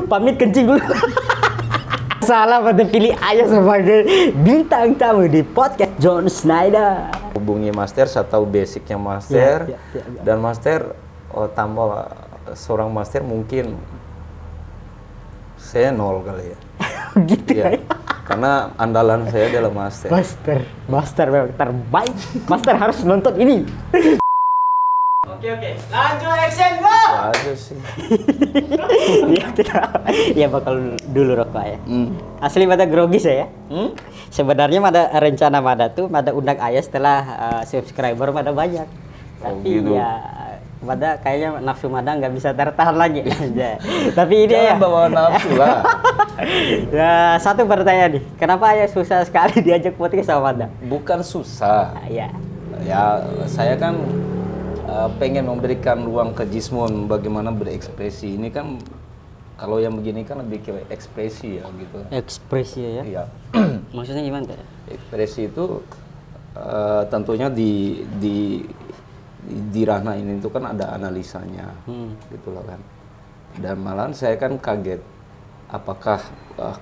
Pamit kencing dulu. Salah pada pilih Ayah sebagai bintang tamu di podcast John Snyder. Hubungi Master, saya tahu basicnya Master. Ya. Dan Master tambah seorang Master mungkin saya 0 kali ya. Gitu Ya, ya. karena andalan saya adalah Master. Master memang terbaik. Master harus nonton ini. Oke, lanjut action go! Aja sih. Ya bakal dulu rokok ya. Asli Mada grogi saya. Sebenarnya Mada rencana Mada tuh Mada undang Ayah setelah subscriber Mada banyak. Tapi gitu. ya Mada kayaknya nafsu Mada nggak bisa tertahan lagi aja. Tapi ini ya. Jangan bawa nafsu lah. Ya, satu pertanyaan nih. Kenapa Ayah susah sekali diajak podcast sama Mada? Bukan susah. Ya. Ya, saya kan pengen memberikan ruang ke Jismun bagaimana berekspresi. Ini kan kalau yang begini kan lebih ke ekspresi ya gitu. Ekspresi ya. Iya. Maksudnya gimana? Ekspresi itu tentunya di ranah ini itu kan ada analisanya, gitu loh kan. Dan malahan saya kan kaget, apakah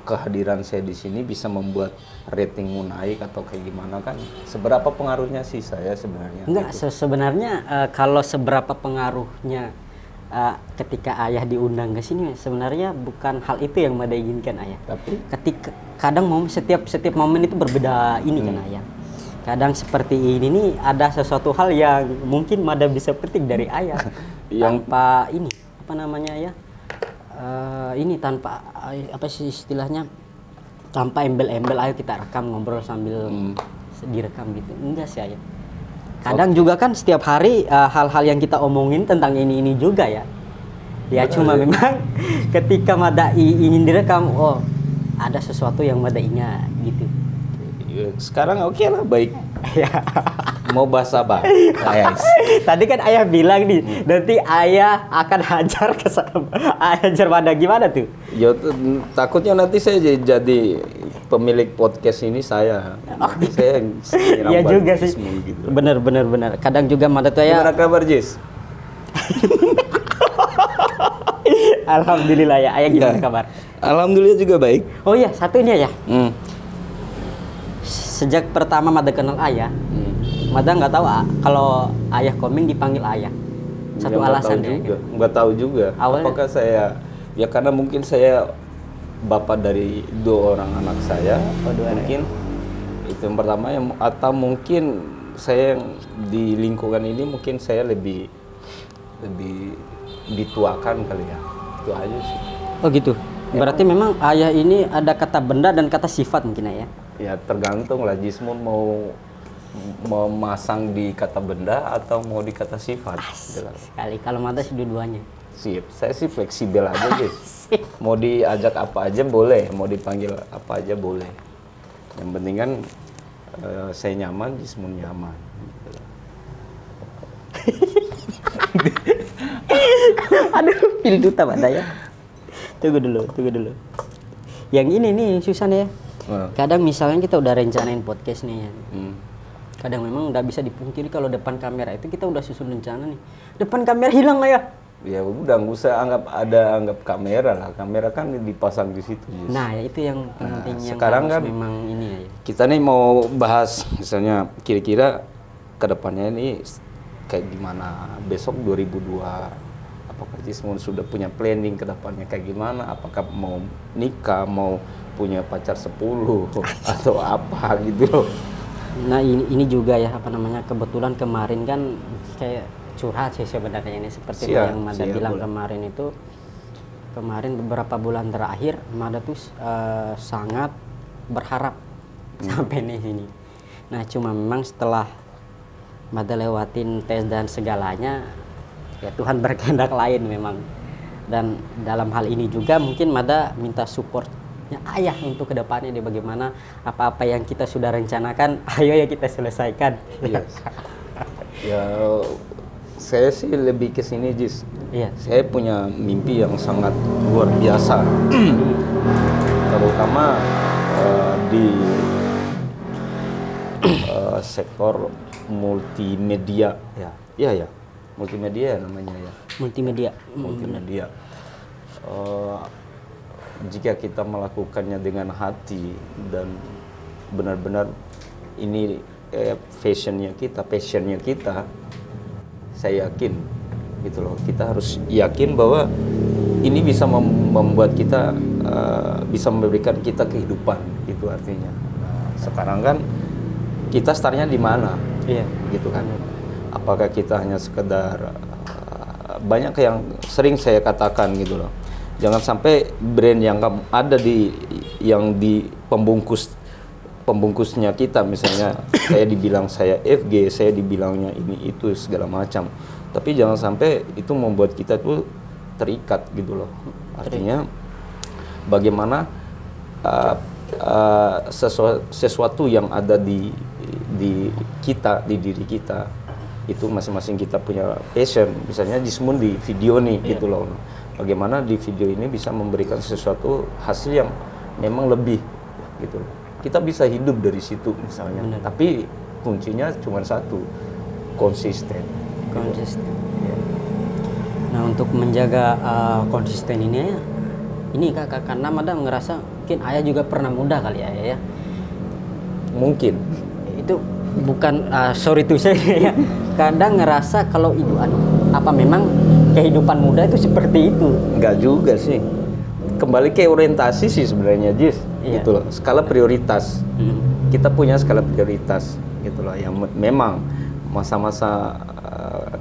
kehadiran saya di sini bisa membuat ratingmu naik atau kayak gimana kan? Seberapa pengaruhnya sih saya sebenarnya? Enggak, gitu. sebenarnya kalau seberapa pengaruhnya ketika Ayah diundang ke sini sebenarnya bukan hal itu yang Mada inginkan Ayah. Tapi Ketika kadang setiap momen itu berbeda ini kan Ayah. Kadang seperti ini nih ada sesuatu hal yang mungkin Mada bisa petik dari Ayah tanpa ini apa namanya ya ini tanpa apa sih istilahnya tanpa embel-embel ayo kita rekam ngobrol sambil direkam gitu enggak sih Ayah. Kadang juga kan setiap hari hal-hal yang kita omongin tentang ini juga ya. Ya cuma memang ketika Mada ingin direkam, oh ada sesuatu yang Mada ingat gitu. sekarang oke lah, baik. Ya. Mau bahas apa? Guys. Tadi kan Ayah bilang nih, nanti Ayah akan hajar ke sana. Hajar Mada gimana tuh? Ya, takutnya nanti saya jadi pemilik podcast ini saya. Nanti saya Iya juga sih. Gitu. Bener. Kadang juga Mada tuh ya. Gimana kabar, Jis? Alhamdulillah ya. Ayah gimana kabar? Alhamdulillah juga baik. Oh iya, satu ini ya. Sejak pertama Mada kenal Ayah, Mada nggak tahu kalau Ayah Komeng dipanggil Ayah. Satu alasan juga. Nggak tahu juga. Awalnya? Apakah saya, ya karena mungkin saya bapak dari 2 orang anak saya. Oh, 2 anak. Mungkin itu yang pertama, atau mungkin saya yang di lingkungan ini mungkin saya lebih dituakan kali ya. Itu aja sih. Oh gitu. Berarti memang Ayah ini ada kata benda dan kata sifat mungkin ya? Ya tergantung lah, Jismun mau memasang di kata benda atau mau di kata sifat. Jelas. Sekali. Kalau Mada sih dua-duanya. Sip, saya sih fleksibel aja, guys. Mau diajak apa aja boleh, mau dipanggil apa aja boleh. Yang penting kan saya nyaman, Jismun nyaman. Aduh, pilih duta Mada ya. Tunggu dulu. Yang ini nih susah nih ya. Kadang misalnya kita udah rencanain podcast nih ya. Kadang memang nggak bisa dipungkiri kalau depan kamera itu kita udah susun rencana nih. Depan kamera hilang Ayah. Ya udah, nggak usah anggap kamera lah. Kamera kan dipasang di situ. Just. Nah, ya itu yang penting yang sekarang harus kan memang ini ya. kita nih mau bahas misalnya kira-kira kedepannya ini kayak gimana besok 2002. Apakah Jismun sudah punya planning kedepannya kayak gimana? Apakah mau nikah, mau punya pacar 10 atau apa gitu loh. Nah ini juga ya apa namanya, kebetulan kemarin kan kayak curhat sih sebenarnya ini seperti yang Mada bilang boleh. Kemarin beberapa bulan terakhir Mada tuh sangat berharap sampai di sini. Nah cuma memang setelah Mada lewatin tes dan segalanya ya Tuhan berkehendak lain memang. Dan dalam hal ini juga mungkin Mada minta supportnya Ayah untuk kedepannya nih, bagaimana apa-apa yang kita sudah rencanakan ayo ya kita selesaikan. Yes. Ya saya sih lebih ke sini, Jis. Iya. Saya punya mimpi yang sangat luar biasa. Terutama di sektor multimedia ya. Iya ya. Multimedia namanya ya. Multimedia. Multimedia. jika kita melakukannya dengan hati dan benar-benar ini passionnya kita, saya yakin gitu loh. Kita harus yakin bahwa ini bisa membuat kita bisa memberikan kita kehidupan, gitu artinya. Nah, sekarang kan kita startnya di mana, gitu kan? Apakah kita hanya sekedar banyak yang sering saya katakan gitu loh. Jangan sampai brand yang ada di pembungkusnya kita, misalnya saya dibilang saya FG, saya dibilangnya ini itu segala macam. Tapi jangan sampai itu membuat kita tuh terikat gitu loh. Artinya bagaimana sesuatu yang ada di kita, di diri kita, itu masing-masing kita punya passion. Misalnya Jismun di video nih gitu loh. Bagaimana di video ini bisa memberikan sesuatu hasil yang memang lebih gitu loh. Kita bisa hidup dari situ misalnya. Benar. Tapi kuncinya cuma satu, konsisten. Konsisten. Nah, untuk menjaga konsisten ini Kak, karena Madam ngerasa mungkin Ayah juga pernah muda kali ya. Mungkin. Itu bukan sorry to say ya. Kadang ngerasa kalau itu apa memang kehidupan muda itu seperti itu? Enggak juga sih. Kembali ke orientasi sih sebenarnya, Jis. Iya. Gitu loh. Skala prioritas. Kita punya skala prioritas gitu loh. Yang memang masa-masa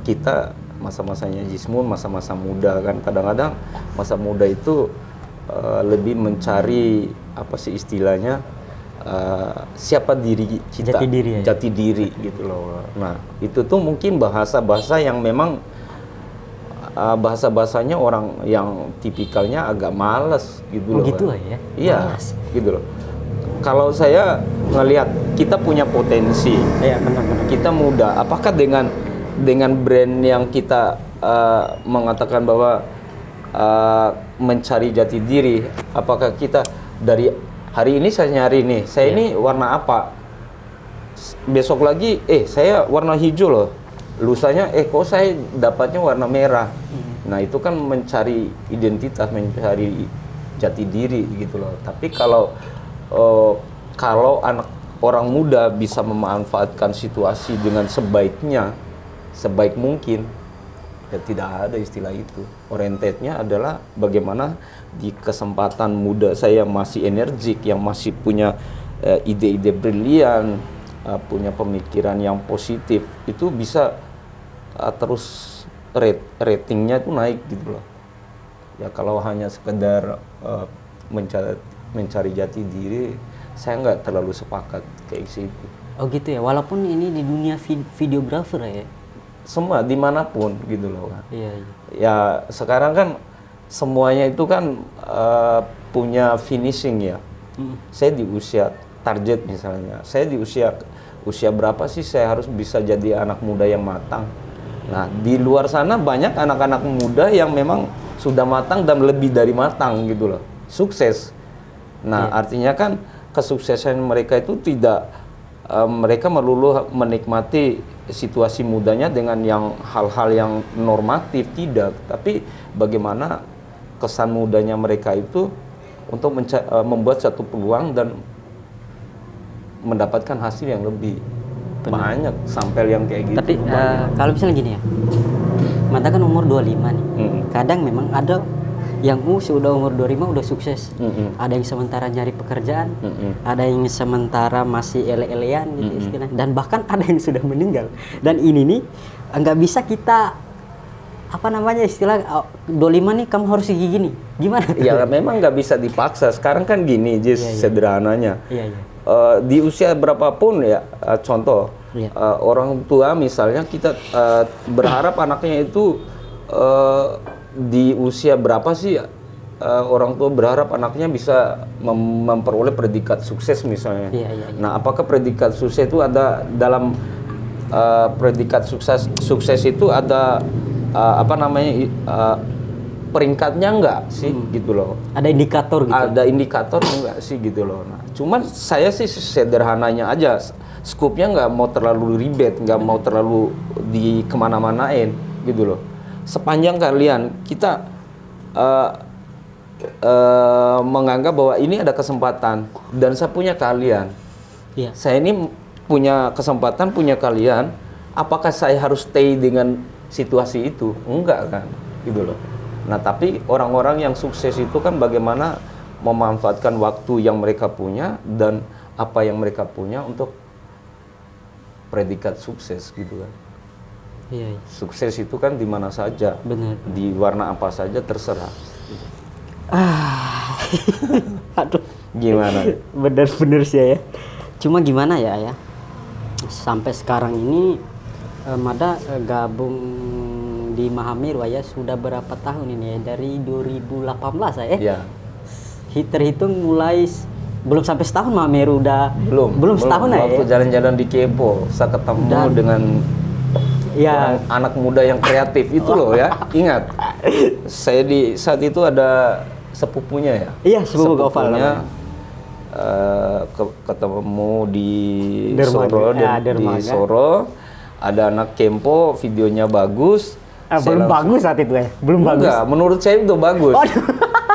kita, masa-masanya Jismun, masa-masa muda kan. Kadang-kadang masa muda itu lebih mencari apa sih istilahnya? Siapa diri kita, jati diri gitu loh. Nah, itu tuh mungkin bahasa-bahasa yang memang bahasa-bahasanya orang yang tipikalnya agak malas gitu loh. Gitu ya? Iya, gitu loh. Kalau saya ngelihat kita punya potensi, benar-benar. kita muda. Apakah dengan brand yang kita mengatakan bahwa mencari jati diri, apakah kita dari hari ini saya nyari nih, saya ini warna apa? Besok lagi, saya warna hijau loh. Lusanya, kok saya dapatnya warna merah. Nah, itu kan mencari identitas, mencari jati diri gitu loh. Tapi kalau orang muda bisa memanfaatkan situasi dengan sebaik mungkin, ya tidak ada istilah itu. Orientednya adalah bagaimana di kesempatan muda saya masih energik, yang masih punya ide-ide brilian, punya pemikiran yang positif, itu bisa terus ratingnya itu naik gitu loh. Ya kalau hanya sekedar mencari jati diri, saya nggak terlalu sepakat kayak situ. Oh gitu ya, walaupun ini di dunia videographer ya? Semua, dimanapun gitu loh. Iya. Ya sekarang kan semuanya itu kan punya finishing ya. Saya di usia target misalnya, saya di usia berapa sih saya harus bisa jadi anak muda yang matang. Nah, di luar sana banyak anak-anak muda yang memang sudah matang dan lebih dari matang gitu loh. Sukses. Nah, artinya kan kesuksesan mereka itu tidak mereka melulu menikmati situasi mudanya dengan hal-hal yang normatif, tidak. Tapi bagaimana kesan mudanya mereka itu untuk membuat satu peluang dan mendapatkan hasil yang lebih banyak, sampai yang kayak gitu. Tapi kalau misalnya gini ya, Mata kan umur 25 nih. Kadang memang ada yang sudah umur 25 udah sukses. Ada yang sementara nyari pekerjaan, ada yang sementara masih ele-elean gitu istilahnya. Dan bahkan ada yang sudah meninggal. Dan ini nih nggak bisa kita istilah 25 nih kamu harus kayak gini. Gimana tuh? Ya memang nggak bisa dipaksa. Sekarang kan gini, sederhananya. Di usia berapapun ya, contoh orang tua misalnya kita berharap anaknya itu di usia berapa sih orang tua berharap anaknya bisa memperoleh predikat sukses misalnya. Nah, apakah predikat sukses itu ada dalam predikat sukses itu ada peringkatnya enggak sih gitu loh. Ada indikator gitu. Ada indikator enggak sih gitu loh. Nah, cuman saya sih sederhananya aja, skupnya nggak mau terlalu ribet, nggak mau terlalu di kemana-manain gitu loh. Sepanjang kalian kita menganggap bahwa ini ada kesempatan dan saya punya kalian. Iya. Saya ini punya kesempatan, punya kalian. Apakah saya harus stay dengan situasi itu? Enggak kan, gitu loh. Nah, tapi orang-orang yang sukses itu kan bagaimana memanfaatkan waktu yang mereka punya dan apa yang mereka punya untuk predikat sukses, gitu kan. Iya. Sukses itu kan di mana saja, Benar. di warna apa saja terserah. Aduh. Gimana? Bener-bener sih ya. Cuma gimana ya. Sampai sekarang ini Mada gabung di Mahamiru ya sudah berapa tahun ini ya? Dari 2018 ya. Ya. Terhitung mulai belum sampai setahun Mahamiru udah belum setahun ya. Waktu jalan-jalan di Kepo, saya ketemu dengan ya anak muda yang kreatif itu loh ya. Ingat, saya di saat itu ada sepupunya ya. Iya, sepupu Gofal. Sepupunya ketemu di Dermaga. Soro, Ya, di Dermaga. Soro. Ada anak Kempo, videonya bagus. Belum bagus saat itu ya. Belum bagus. Enggak, menurut saya itu bagus.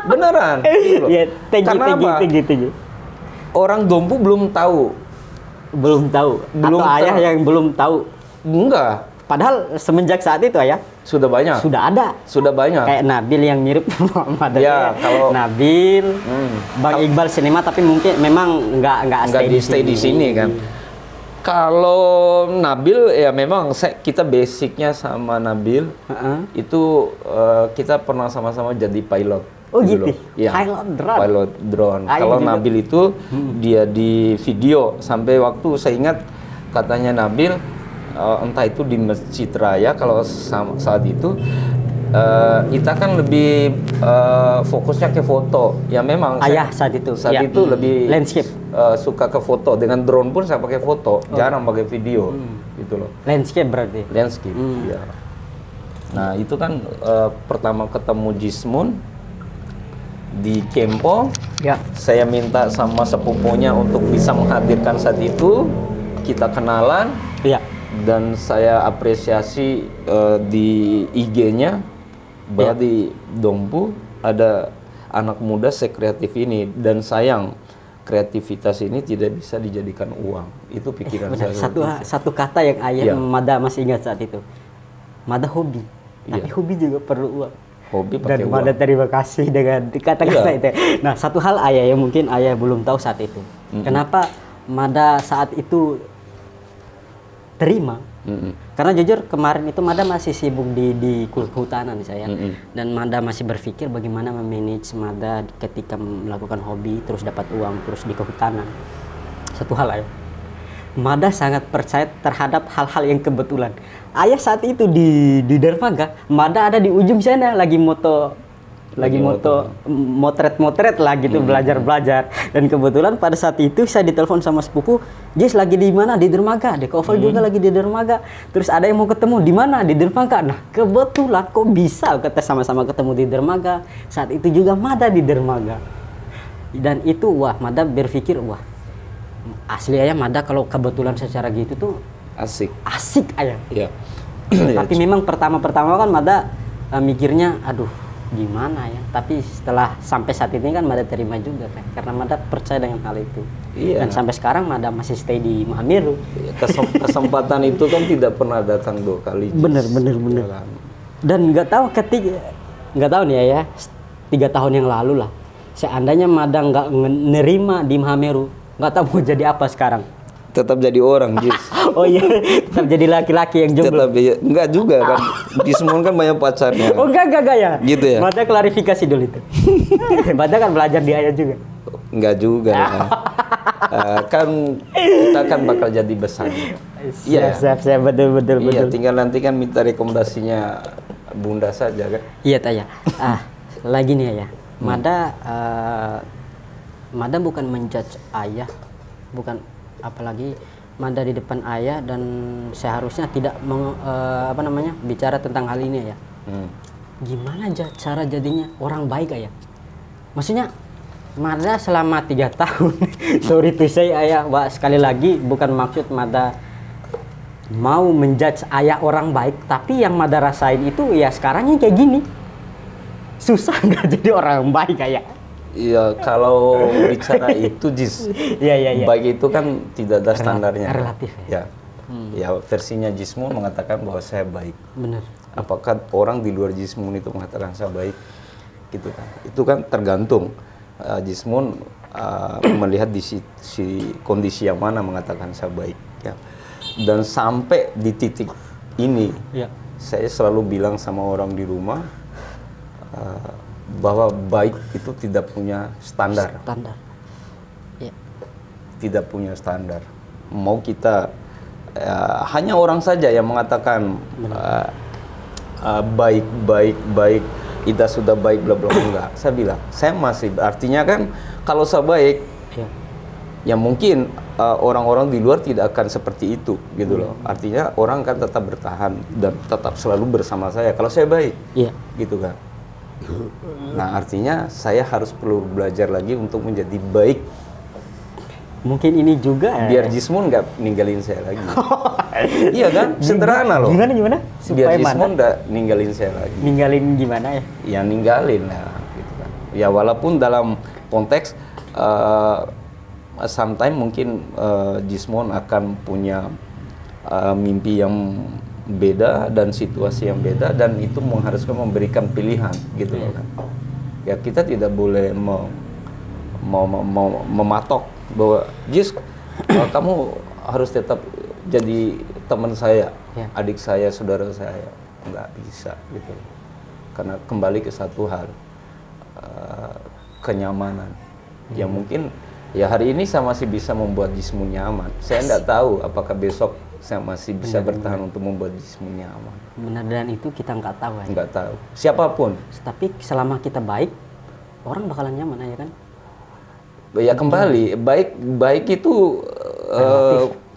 Beneran. Gitu loh. Iya, Karena apa? tinggi. Orang Dompu belum tahu. Belum tahu. Belum Atau ayah tahu. yang belum tahu. Enggak, Padahal semenjak saat itu ya sudah banyak. sudah ada. Sudah banyak. Kayak Nabil yang mirip Muhammad. Ya, kalau- Nabil, Bang Iqbal Sinema, tapi mungkin memang nggak stay di sini kan. Kalau Nabil ya memang kita basicnya sama Nabil Heeh. itu kita pernah sama-sama jadi pilot. Oh gitu? loh. Iya. Pilot drone? Pilot drone. Ayo Kalau juga. Nabil itu dia di video sampai waktu saya ingat katanya Nabil entah itu di Masjid Raya kalau saat itu kita kan lebih fokusnya ke foto. Ya memang Ayah saat itu. saat Ya. itu lebih Landscape. suka ke foto. Dengan drone pun saya pakai foto, jarang pakai video, gitu loh. Landscape berarti. Landscape, ya. Nah itu kan pertama ketemu Jismun di Kempo, Ya. saya minta sama sepupunya untuk bisa menghadirkan saat itu, kita kenalan, Iya. dan saya apresiasi di IG-nya bahwa di Dompu ada anak muda sekreatif ini, dan sayang kreativitas ini tidak bisa dijadikan uang. Itu pikiran Benar. saya. Satu kata yang ayah Iya. Mada masih ingat saat itu. Mada hobi. Tapi Iya. hobi juga perlu uang. Hobi Dan pakai Mada uang. terima kasih dengan kata-kata Iya. itu. Nah, satu hal ayah yang mungkin ayah belum tahu saat itu. Kenapa Mada saat itu terima? Karena jujur kemarin itu Mada masih sibuk di kehutanan saya. Dan Mada masih berpikir bagaimana memanage Mada ketika melakukan hobi terus dapat uang terus di kehutanan. Satu hal ayah, Mada sangat percaya terhadap hal-hal yang kebetulan. Ayah saat itu di dermaga, Mada ada di ujung sana lagi motret lah gitu, belajar. Dan kebetulan pada saat itu saya ditelepon sama sepupu, Jis lagi di mana? Di dermaga. Dek Oval juga lagi di dermaga. Terus ada yang mau ketemu di mana? Di dermaga. Nah, kebetulan kok bisa kita sama-sama ketemu di dermaga. Saat itu juga Mada di dermaga. Dan itu wah, Mada berpikir wah, asli ayah Mada kalau kebetulan secara gitu tuh asik ayah. Iya. Tapi memang pertama-pertama kan Mada mikirnya aduh gimana ya, tapi setelah sampai saat ini kan Mada terima juga kan, karena Mada percaya dengan hal itu. Iya. Dan sampai sekarang Mada masih stay di Mahamiru. Kesempatan itu kan tidak pernah datang dua kali. Jis. Bener. Ya kan? Dan nggak tahu nggak tahu nih ya 3 tahun yang lalu lah, seandainya Mada nggak nerima di Mahamiru, nggak tahu mau jadi apa sekarang. Tetap jadi orang, Jis. Oh iya, tetap jadi laki-laki yang jomblo. Tetap enggak juga kan. Jismun kan banyak pacarnya. Oh enggak ya. Gitu ya? Mada klarifikasi dulu itu. Mada kan belajar di ayah juga. Enggak juga kan. Kan kita kan bakal jadi besar. Iya. Siap, betul. Iya, tinggal nanti kan minta rekomendasinya Bunda saja kan. Iya Taya. Lagi nih ayah. Mada bukan menjudge ayah, bukan, apalagi Mada di depan ayah, dan seharusnya tidak bicara tentang hal ini ya. Gimana cara jadinya orang baik ayah? Maksudnya Mada selama 3 tahun sorry to say ayah, sekali lagi bukan maksud Mada mau menjudge ayah orang baik, tapi yang Mada rasain itu ya sekarang yang kayak gini. susah nggak jadi orang baik kayak? Iya, kalau bicara itu Jis, Iya. baik itu kan tidak ada standarnya. Relatif Ya. Ya, versinya Jismun mengatakan bahwa saya baik. Bener. Apakah orang di luar Jismun itu mengatakan saya baik? Gitu kan. Itu kan tergantung. Jismun melihat di kondisi yang mana mengatakan saya baik. Ya. Dan sampai di titik ini, Iya. saya selalu bilang sama orang di rumah bahwa baik itu tidak punya standar. Standar. Iya. Tidak punya standar. Mau kita hanya orang saja yang mengatakan baik, kita sudah baik bla bla enggak. Saya bilang, saya masih artinya kan kalau saya baik, Iya. ya mungkin orang-orang di luar tidak akan seperti itu gitu loh. Artinya orang kan tetap bertahan dan tetap selalu bersama saya kalau saya baik. Iya. Gitu kan. Nah, artinya saya harus perlu belajar lagi untuk menjadi baik. Mungkin ini juga Biar Jismun nggak ninggalin saya lagi. Iya kan? Sederhana loh. Gimana? Biar Jismun nggak ninggalin saya lagi. Ninggalin gimana ya? Ya ninggalin lah gitu kan. Ya walaupun dalam konteks sometimes mungkin Jismun akan punya mimpi yang beda dan situasi yang beda dan itu mengharuskan memberikan pilihan gitu loh kan. Ya kita tidak boleh mematok bahwa Jis kamu harus tetap jadi teman saya, adik saya, saudara saya. Nggak bisa gitu. Karena kembali ke satu hal, kenyamanan. Ya mungkin ya hari ini saya masih bisa membuat Jismun nyaman. Saya nggak tahu apakah besok saya masih bisa bertahan untuk membuat Jismun nyaman. Benar, dan itu kita nggak tahu ya. Nggak tahu. Siapapun. Tapi selama kita baik, orang bakalan nyaman aja kan? Ya kembali, baik itu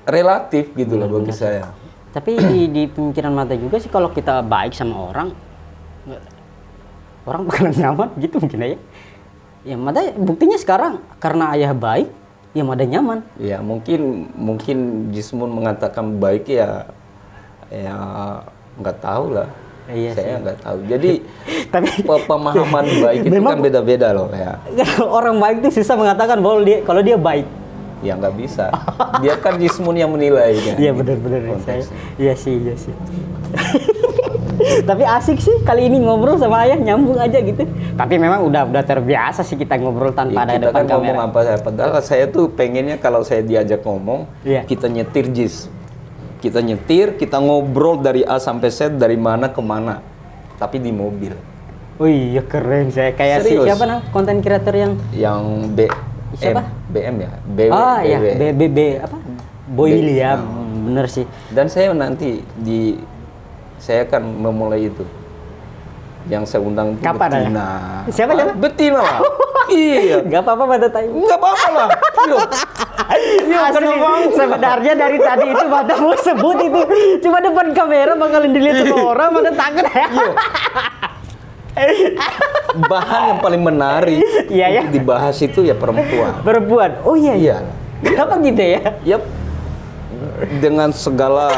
relatif gitu loh bagi saya. Tapi di pemikiran mata juga sih kalau kita baik sama orang bakalan nyaman gitu mungkin aja. Ya mata buktinya sekarang karena ayah baik, ya mada nyaman. Ya mungkin Jismun mengatakan baik ya nggak tahu lah. Iya saya sih. nggak tahu. Jadi Tapi pemahaman baik itu memang kan beda-beda loh ya. orang baik itu susah mengatakan bahwa kalau dia baik. Ya nggak bisa. Dia kan Jismun yang menilai kan. Iya gitu, benar-benar saya. konteksnya. Iya sih. Tapi asik sih kali ini ngobrol sama ayah, nyambung aja gitu. Tapi memang udah terbiasa sih kita ngobrol tanpa ada Kita depan kan kamera. ngomong apa saya. Padahal saya tuh pengennya kalau saya diajak ngomong, Iya. kita nyetir Jis. Kita nyetir, kita ngobrol dari A sampai Z, dari mana ke mana. Tapi di mobil. Oh iya keren saya kayak Serius? siapa konten kreator yang Siapa? BM ya? iya BB apa? Boy William. Bener sih. Dan saya nanti saya akan memulai itu. Yang saya undang itu Kapan ada? Betina. Siapa? Betina lah. Iya. Gak apa-apa pada time. Nggak apa-apa lah. Asli, sebenarnya dari tadi itu Mada mau sebut itu cuma depan kamera bakalan dilihat semua orang, Mada takut ya. Bahan yang paling menarik Iya, ya. untuk dibahas itu ya perempuan. Perempuan. Oh iya. Iya. Kenapa gitu ya? Yap. Dengan segala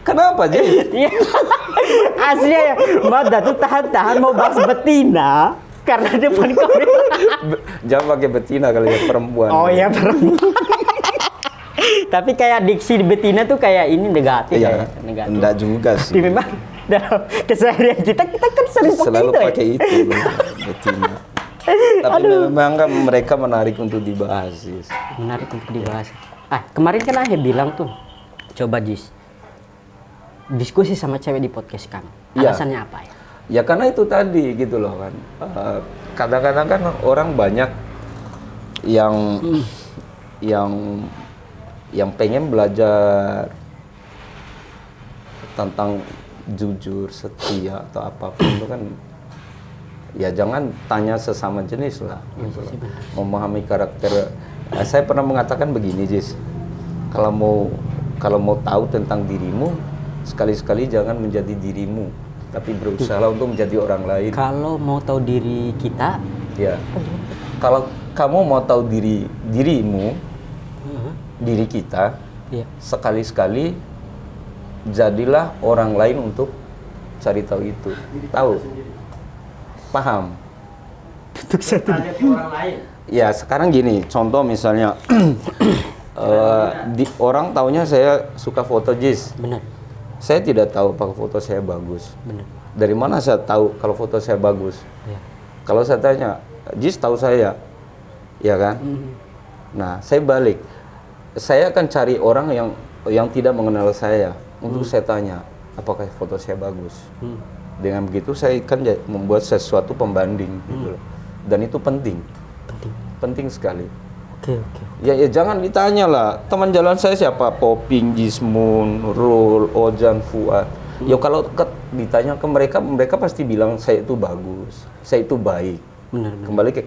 kenapa Ji? Iya. Asli ya, Mada tuh tahan-tahan mau bahas betina karena depan kamera. Jangan pakai betina kalau ya perempuan. Oh iya perempuan. Tapi kayak diksi betina tuh kayak ini negatif Iya. ya. Negatif. Enggak juga sih. Tapi memang dalam keseharian kita kan sering Selalu pakai pakai itu. itu betina. Tapi memang kan mereka menarik untuk dibahas sih. Menarik untuk dibahas. Kemarin kan Ayah bilang tuh, coba Jis, diskusi sama cewek di podcast kami. Iya. Alasannya apa ya? Ya karena itu tadi gitu loh kan. Kadang-kadang kan orang banyak yang pengen belajar tentang jujur, setia atau apapun itu kan ya jangan tanya sesama jenis lah. Gitu loh. Memahami karakter. Saya pernah mengatakan begini, Jis. Kalau mau tahu tentang dirimu, sekali-sekali jangan menjadi dirimu, tapi berusaha untuk menjadi orang lain. Kalau mau tahu diri kita, Ya. Kalau kamu mau tahu dirimu, diri kita, iya. sekali-sekali jadilah orang lain untuk cari tahu itu. Tahu? Paham? Tanya ke orang lain. Ya sekarang gini, contoh misalnya orang taunya saya suka foto Jis. Benar. Saya tidak tahu apakah foto saya bagus. Benar. Dari mana saya tahu kalau foto saya bagus? Ya. Kalau saya tanya, Jis tahu saya, ya kan? Nah, saya balik. Saya akan cari orang yang tidak mengenal saya untuk saya tanya, apakah foto saya bagus? Dengan begitu saya kan membuat sesuatu pembanding gitu loh. Dan itu penting. Penting sekali. Oke. Ya jangan ditanya lah, teman jalan saya siapa? Poping, Jismun, Rul, Ojan, Fuad. Ya kalau ditanya ke mereka, mereka pasti bilang saya itu bagus, saya itu baik. Benar. Kembali ke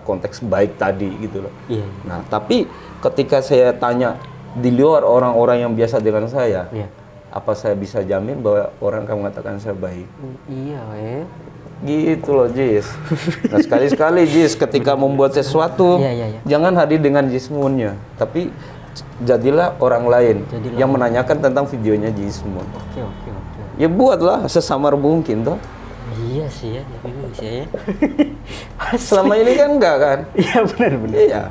konteks baik tadi gitu loh. Iya. Nah, tapi ketika saya tanya di luar orang-orang yang biasa dengan saya, Iya. apa saya bisa jamin bahwa orang akan mengatakan saya baik? Iya, Gitu loh, Jis. Nah, sekali-sekali Jis ketika membuat sesuatu, Iya. jangan hadir dengan Jismunnya, tapi jadilah orang lain yang menanyakan tentang videonya Jismun. Oke. Ya buatlah sesamar mungkin toh. Iya sih ya, bingung sih ya. Selama ini kan enggak kan? Iya benar. Iya.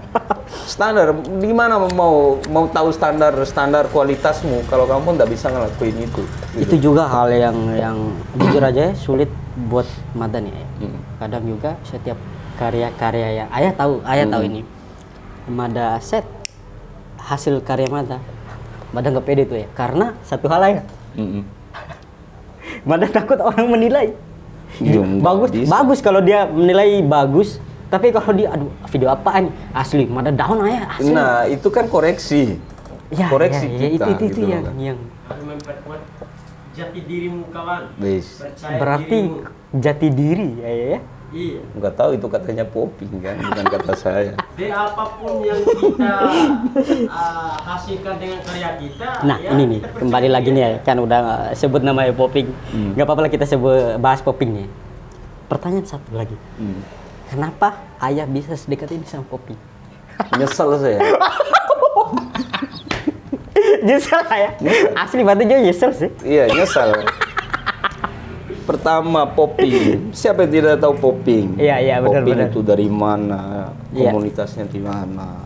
Standar, gimana mau tahu standar kualitasmu kalau kamu nggak bisa ngelakuin itu? Itu juga hal yang jujur aja ya, sulit buat Madan ya. Kadang juga setiap karya-karya yang ayah tahu ini. Mada set hasil karya Mada nggak pede tuh ya, karena satu hal ya. Mada takut orang menilai. Bagus kalau dia menilai bagus, tapi kalau dia video apaan asli Mada down aja asli. Nah, itu kan koreksi. Ya, koreksi ya, kita itu gitu loh, yang kan. Harus memperkuat jati dirimu kawan. Wis. Percaya berarti dirimu. jati diri ya. Iya. Nggak tahu itu katanya Poping kan, bukan kata saya. Dari apapun yang kita hasilkan dengan karya kita. Nah ya, ini nih kita percaya kembali lagi diri. nih ya, kan udah sebut namanya Poping. Nggak apa-apa lah kita bahas Poping nih. Pertanyaan satu lagi. Kenapa ayah bisa sedekat ini sama Poping? Nyesel saya. Nyesel ya? Asli berarti dia nyesel sih. Iya, nyesel. Pertama Poping. Siapa yang tidak tahu Poping? Iya, benar. Poping itu dari mana? Iya. Komunitasnya di mana?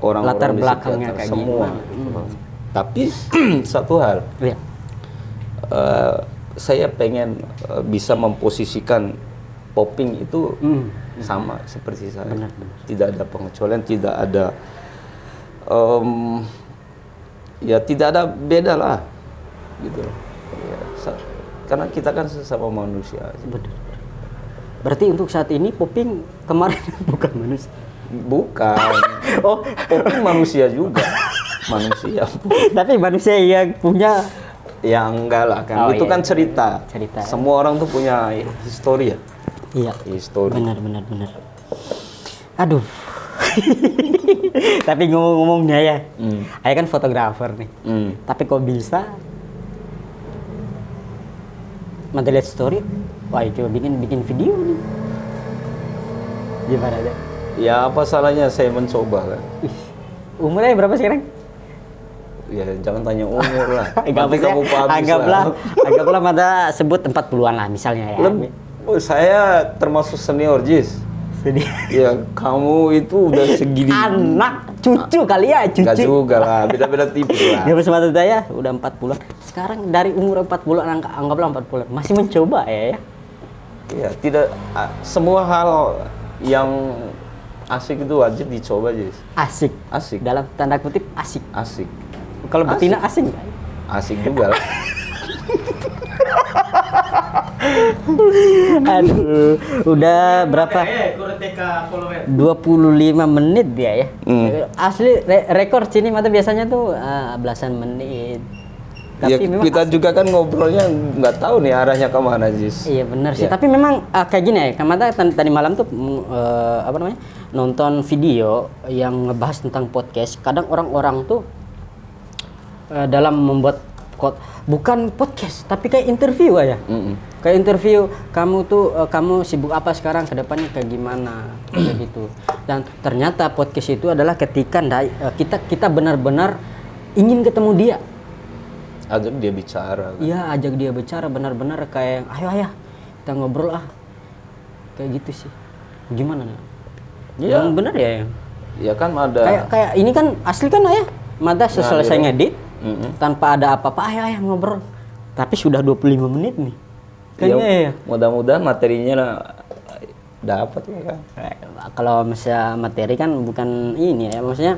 Orang-orang Latar di belakangnya sekitar, kayak semua. Tapi satu hal, Iya. saya pengen bisa memposisikan Poping itu sama seperti saya. Benar. Tidak ada pengecualian, tidak ada ya tidak ada beda lah gitu. Ya, karena kita kan sesama manusia. Benar. Berarti untuk saat ini Poping kemarin bukan manusia. Bukan. Oh, Poping manusia juga. Manusia. tapi manusia yang punya. Ya enggak lah kan. Oh, itu iya. kan cerita. Semua orang tuh punya histori ya. Iya. Histori. Benar. Aduh. Tapi ngomong-ngomongnya ya, ayah kan fotografer nih. Tapi kok bisa? Nanti lihat story, wah coba bikin video nih. Gimana deh? Ya apa salahnya saya mencoba kan? Umurnya berapa sekarang? Ya jangan tanya umur lah. Nanti kamu anggaplah Mada sebut 40-an lah misalnya ya. Saya termasuk senior Jis. Sedih. Ya kamu itu udah segini. Anak, cucu kali ya, cucu. Enggak juga lah, beda-beda tipis lah. Ya bersama saya udah 40. Sekarang dari umur 40 anggaplah 40 masih mencoba ya. Ya, tidak semua hal yang asik itu wajib dicoba, Jis. Asik. Asik. Dalam tanda kutip asik. Asik. Kalau betina asik nggak? Asik juga lah. Aduh, udah berapa? Kurteka follower. 25 menit dia ya. Asli rekor sini mata biasanya tuh belasan menit. Ya, Tapi memang kita juga kan ngobrolnya nggak tahu nih arahnya kemana, Jis. iya benar sih. Ya. Tapi memang kayak gini ya. Kamata tadi malam tuh apa namanya? Nonton video yang ngebahas tentang podcast. Kadang orang-orang tuh dalam membuat bukan podcast, tapi kayak interview aja. Kayak interview, kamu tuh kamu sibuk apa sekarang, ke depannya kayak gimana, kayak gitu. Dan ternyata podcast itu adalah ketika kita benar-benar ingin ketemu dia. ajak dia bicara kan? Iya, ajak dia bicara benar-benar kayak ayo ayah kita ngobrol kayak gitu sih. Gimana nih? Iya. Yang benar ya. Ya kan ada Kayak ini kan asli kan ayah. Mada selesai Ngalir. ngedit tanpa ada apa-apa ayah ngobrol. Tapi sudah 25 menit nih. Kan ya. mudah-mudahan materinya dapat ya kan. Kalau misalnya materi kan bukan ini ya, maksudnya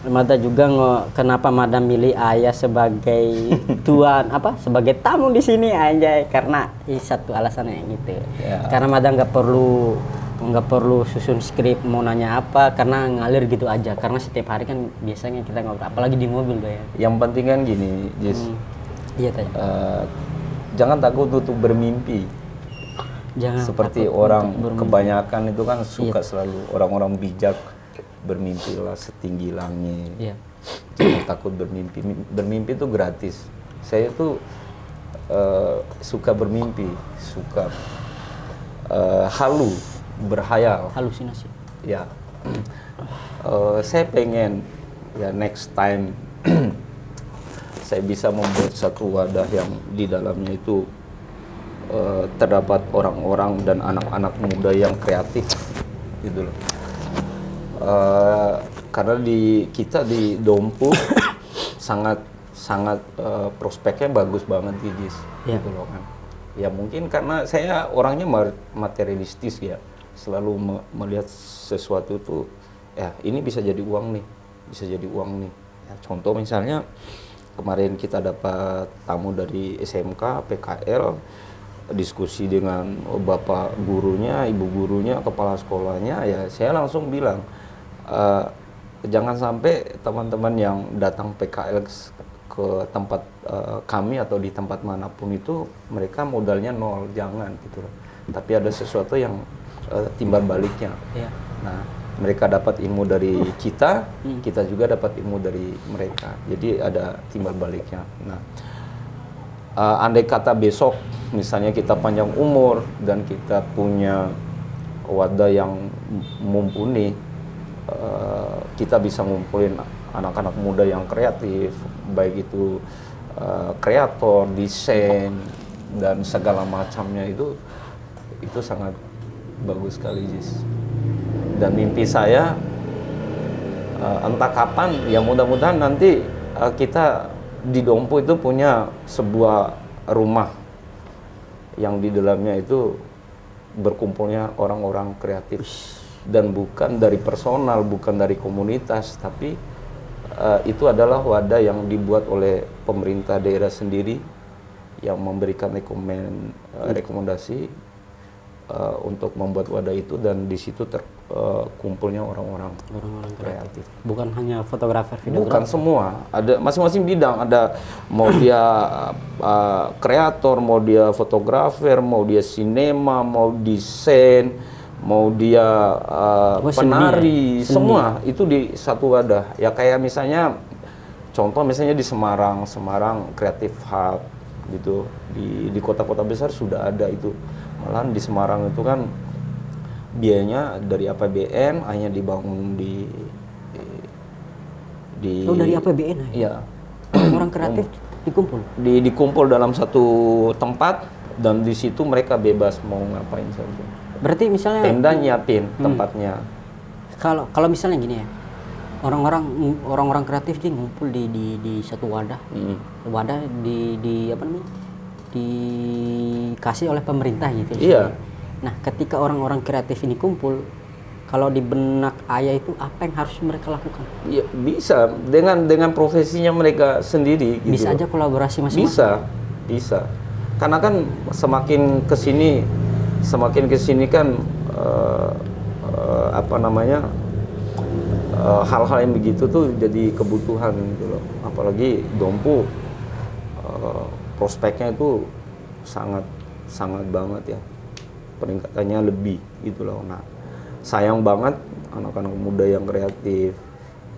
Mada juga kenapa Mada milih ayah sebagai tuan sebagai tamu di sini aja karena satu alasannya gitu. Ya. Karena Mada nggak perlu susun skrip mau nanya apa karena ngalir gitu aja karena setiap hari kan biasanya kita ngobrol apalagi di mobil ya. Yang penting kan gini, Jis. Iya tadi. Jangan takut untuk bermimpi. Jangan Seperti takut orang untuk bermimpi. kebanyakan itu kan suka selalu orang-orang bijak bermimpilah setinggi langit. Iya. Jangan takut bermimpi. Bermimpi itu gratis. Saya tuh suka bermimpi, suka berhayal. Halusinasi. Ya, saya pengen ya next time saya bisa membuat satu wadah yang di dalamnya itu terdapat orang-orang dan anak-anak muda yang kreatif, gitu loh. Karena kita di Dompu sangat prospeknya bagus banget Jis, gitu loh kan. Ya mungkin karena saya orangnya materialistis ya, selalu melihat sesuatu tuh, ya ini bisa jadi uang nih, Ya, contoh misalnya kemarin kita dapat tamu dari SMK, PKL, diskusi dengan bapak gurunya, ibu gurunya, kepala sekolahnya, ya saya langsung bilang, jangan sampai teman-teman yang datang PKL ke tempat kami atau di tempat manapun itu mereka modalnya nol, jangan gitu loh. Tapi ada sesuatu yang timbal baliknya. Iya. Nah, mereka dapat ilmu dari kita, kita juga dapat ilmu dari mereka. Jadi ada timbal baliknya. Nah, andai kata besok misalnya kita panjang umur dan kita punya wadah yang mumpuni, kita bisa ngumpulin anak-anak muda yang kreatif, baik itu kreator, desain dan segala macamnya, itu sangat bagus sekali Jis. Dan mimpi saya entah kapan, ya mudah-mudahan nanti kita di Dompu itu punya sebuah rumah yang di dalamnya itu berkumpulnya orang-orang kreatif, dan bukan dari personal, bukan dari komunitas, tapi itu adalah wadah yang dibuat oleh pemerintah daerah sendiri yang memberikan rekomendasi untuk membuat wadah itu, dan di situ kumpulnya orang-orang kreatif. Bukan hanya fotografer, videografer. Bukan semua, ada masing-masing bidang, ada mau dia kreator, mau dia fotografer, mau dia sinema, mau desain, mau dia penari, semua itu di satu wadah. Ya kayak misalnya contoh misalnya di Semarang Creative Hub gitu, di kota-kota besar sudah ada itu. Malahan di Semarang itu kan biayanya dari APBN, hanya dibangun di dari APBN ya. Orang kreatif dikumpul dalam satu tempat, dan di situ mereka bebas mau ngapain saja. Berarti misalnya Pemda nyiapin tempatnya. Kalau misalnya gini ya, orang-orang kreatif dia ngumpul di satu wadah. Wadah dikasih oleh pemerintah gitu. Iya. Nah, ketika orang-orang kreatif ini kumpul, kalau di benak ayah itu apa yang harus mereka lakukan? Ya, bisa dengan profesinya mereka sendiri gitu. Bisa aja kolaborasi masing-masing. Bisa. Karena kan semakin kesini kan hal-hal yang begitu tuh jadi kebutuhan gitu loh. Apalagi Dompu prospeknya itu sangat banget ya, peningkatannya lebih gitu loh. Nah, sayang banget anak-anak muda yang kreatif,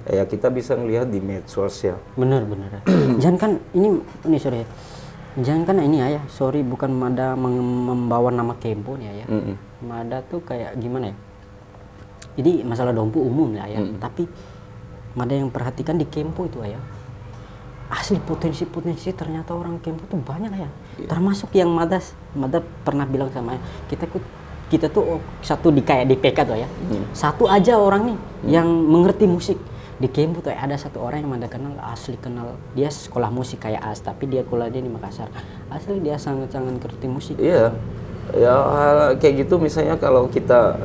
ya kita bisa ngelihat di medsos ya. Bener. Jangan kan ini sorry ya. Jangan kan ini ya, sorry bukan Mada membawa nama Kempo nih ya. Mada tuh kayak gimana ya? Jadi masalah Dompu umum ya, tapi Mada yang perhatikan di Kempo itu ya. asli potensi ternyata orang Kempo tuh banyak ya. Termasuk yang Mada pernah bilang sama saya, kita tuh satu di kayak di PK tuh ya. Satu aja orang nih yang mengerti musik. Di Kempo tuh ada satu orang yang Mada kenal, asli kenal. Dia sekolah musik kayak tapi dia kuliah di Makassar. Asli dia sangat-sangat ngerti musik. Iya. Ya hal kayak gitu misalnya kalau kita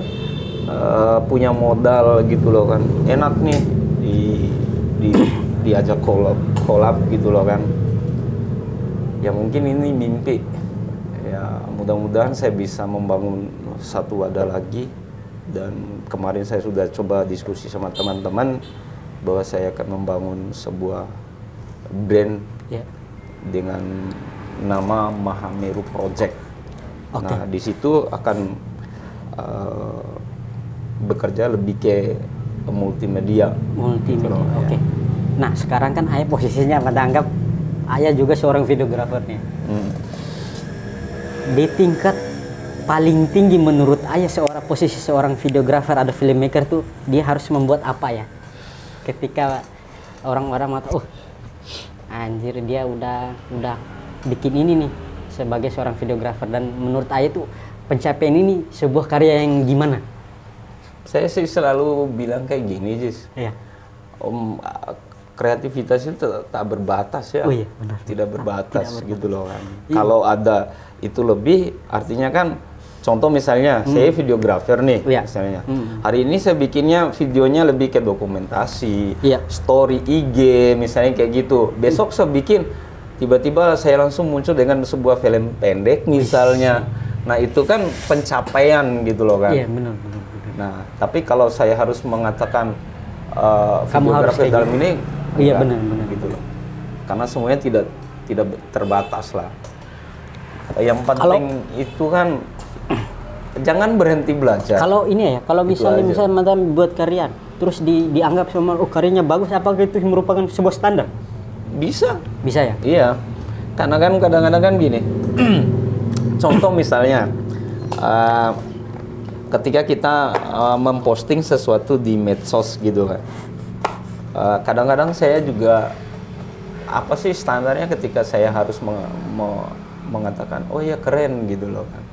punya modal gitu loh kan. Enak nih diajak collab gitu loh kan. Ya mungkin ini mimpi. Ya mudah-mudahan saya bisa membangun satu wadah lagi, dan kemarin saya sudah coba diskusi sama teman-teman bahwa saya akan membangun sebuah brand dengan nama Mahameru Project. Nah di situ akan bekerja lebih ke multimedia. Oke. Nah sekarang kan Ayah posisinya Mada anggap Ayah juga seorang videografer nih. Di tingkat paling tinggi menurut Ayah posisi seorang videografer atau filmmaker tuh dia harus membuat apa ya? Ketika orang-orang mata, anjir dia udah bikin ini nih sebagai seorang videografer, dan menurut Ayah tuh pencapaian ini sebuah karya yang gimana? Saya sih selalu bilang kayak gini, Jis. Iya. Kreativitas itu tak berbatas ya. Oh iya, benar. Tidak berbatas gitu loh kan. Kalau ada itu lebih, artinya kan contoh misalnya saya videografer nih misalnya. Hari ini saya bikinnya videonya lebih ke dokumentasi, story IG misalnya kayak gitu. Besok saya bikin tiba-tiba saya langsung muncul dengan sebuah film pendek misalnya. Nah, itu kan pencapaian gitu loh kan. Iya, benar. Nah, tapi kalau saya harus mengatakan kamu harus videografer dalam ini, iya benar gitu loh. Karena semuanya tidak terbatas lah. Yang penting itu kan jangan berhenti belajar. Kalau ini ya, kalau misalnya Madam buat karya, terus dianggap sama karyanya bagus, apakah itu merupakan sebuah standar? Bisa ya? Iya. Karena kan kadang-kadang kan gini. Contoh misalnya, ketika kita memposting sesuatu di medsos gitu kan. Kadang-kadang saya juga apa sih standarnya ketika saya harus mengatakan oh ya keren gitu loh kan.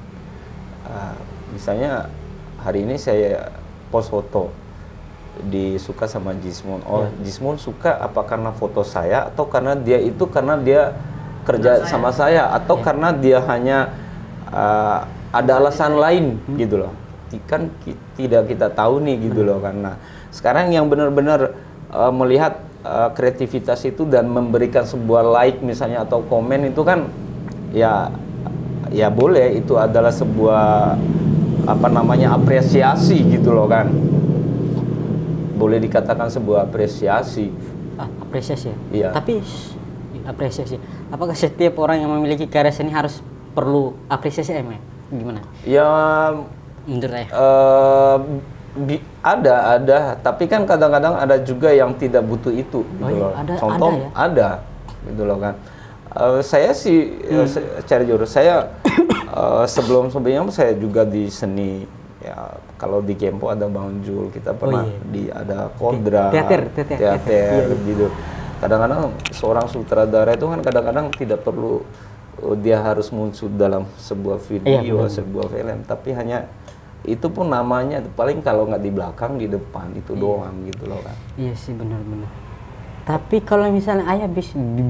Misalnya hari ini saya post foto disuka sama Jismun. Jismun suka apa karena foto saya atau karena dia kerja sama saya atau karena dia hanya ada alasan lain gitu loh. Kan tidak kita tahu nih gitu loh kan. Nah, sekarang yang benar-benar melihat kreativitas itu dan memberikan sebuah like misalnya atau komen itu kan ya boleh, itu adalah sebuah apresiasi gitu loh kan, boleh dikatakan sebuah apresiasi. Apresiasi ya? Iya. Tapi apresiasi, apakah setiap orang yang memiliki karya seni harus perlu apresiasi gimana? Ya menurut saya ada, tapi kan kadang-kadang ada juga yang tidak butuh itu gitu loh. Contoh ada gitu loh kan. Saya sih secara jujur saya sebelumnya saya juga di seni ya, kalau di Kempo ada Bang Jul, kita pernah ada Kodra, teater gitu. Kadang-kadang seorang sutradara itu kan kadang-kadang tidak perlu dia harus muncul dalam sebuah video, sebuah film, tapi hanya itu pun namanya paling kalau nggak di belakang di depan itu doang gitu loh kan. Iya sih, benar-benar. Tapi kalau misalnya Ayah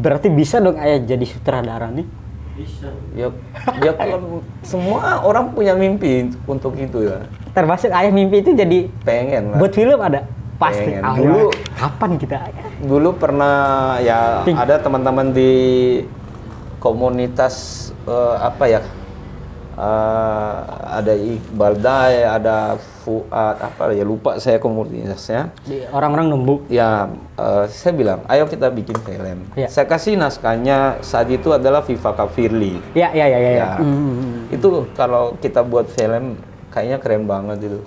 berarti bisa dong Ayah jadi sutradara nih? Bisa. Ya kalau semua orang punya mimpi untuk itu ya. Termasuk Ayah mimpi itu jadi pengen lah. Buat film ada? Pasti. Dulu kapan kita? Dulu pernah ya ada teman-teman di komunitas ada Iqbal Day, ada Fuad, lupa saya komunitasnya. Orang-orang nembuk. Ya, saya bilang, ayo kita bikin film. Ya. Saya kasih naskahnya saat itu adalah Viva Kafirli. Ya. Itu kalau kita buat film, kayaknya keren banget itu.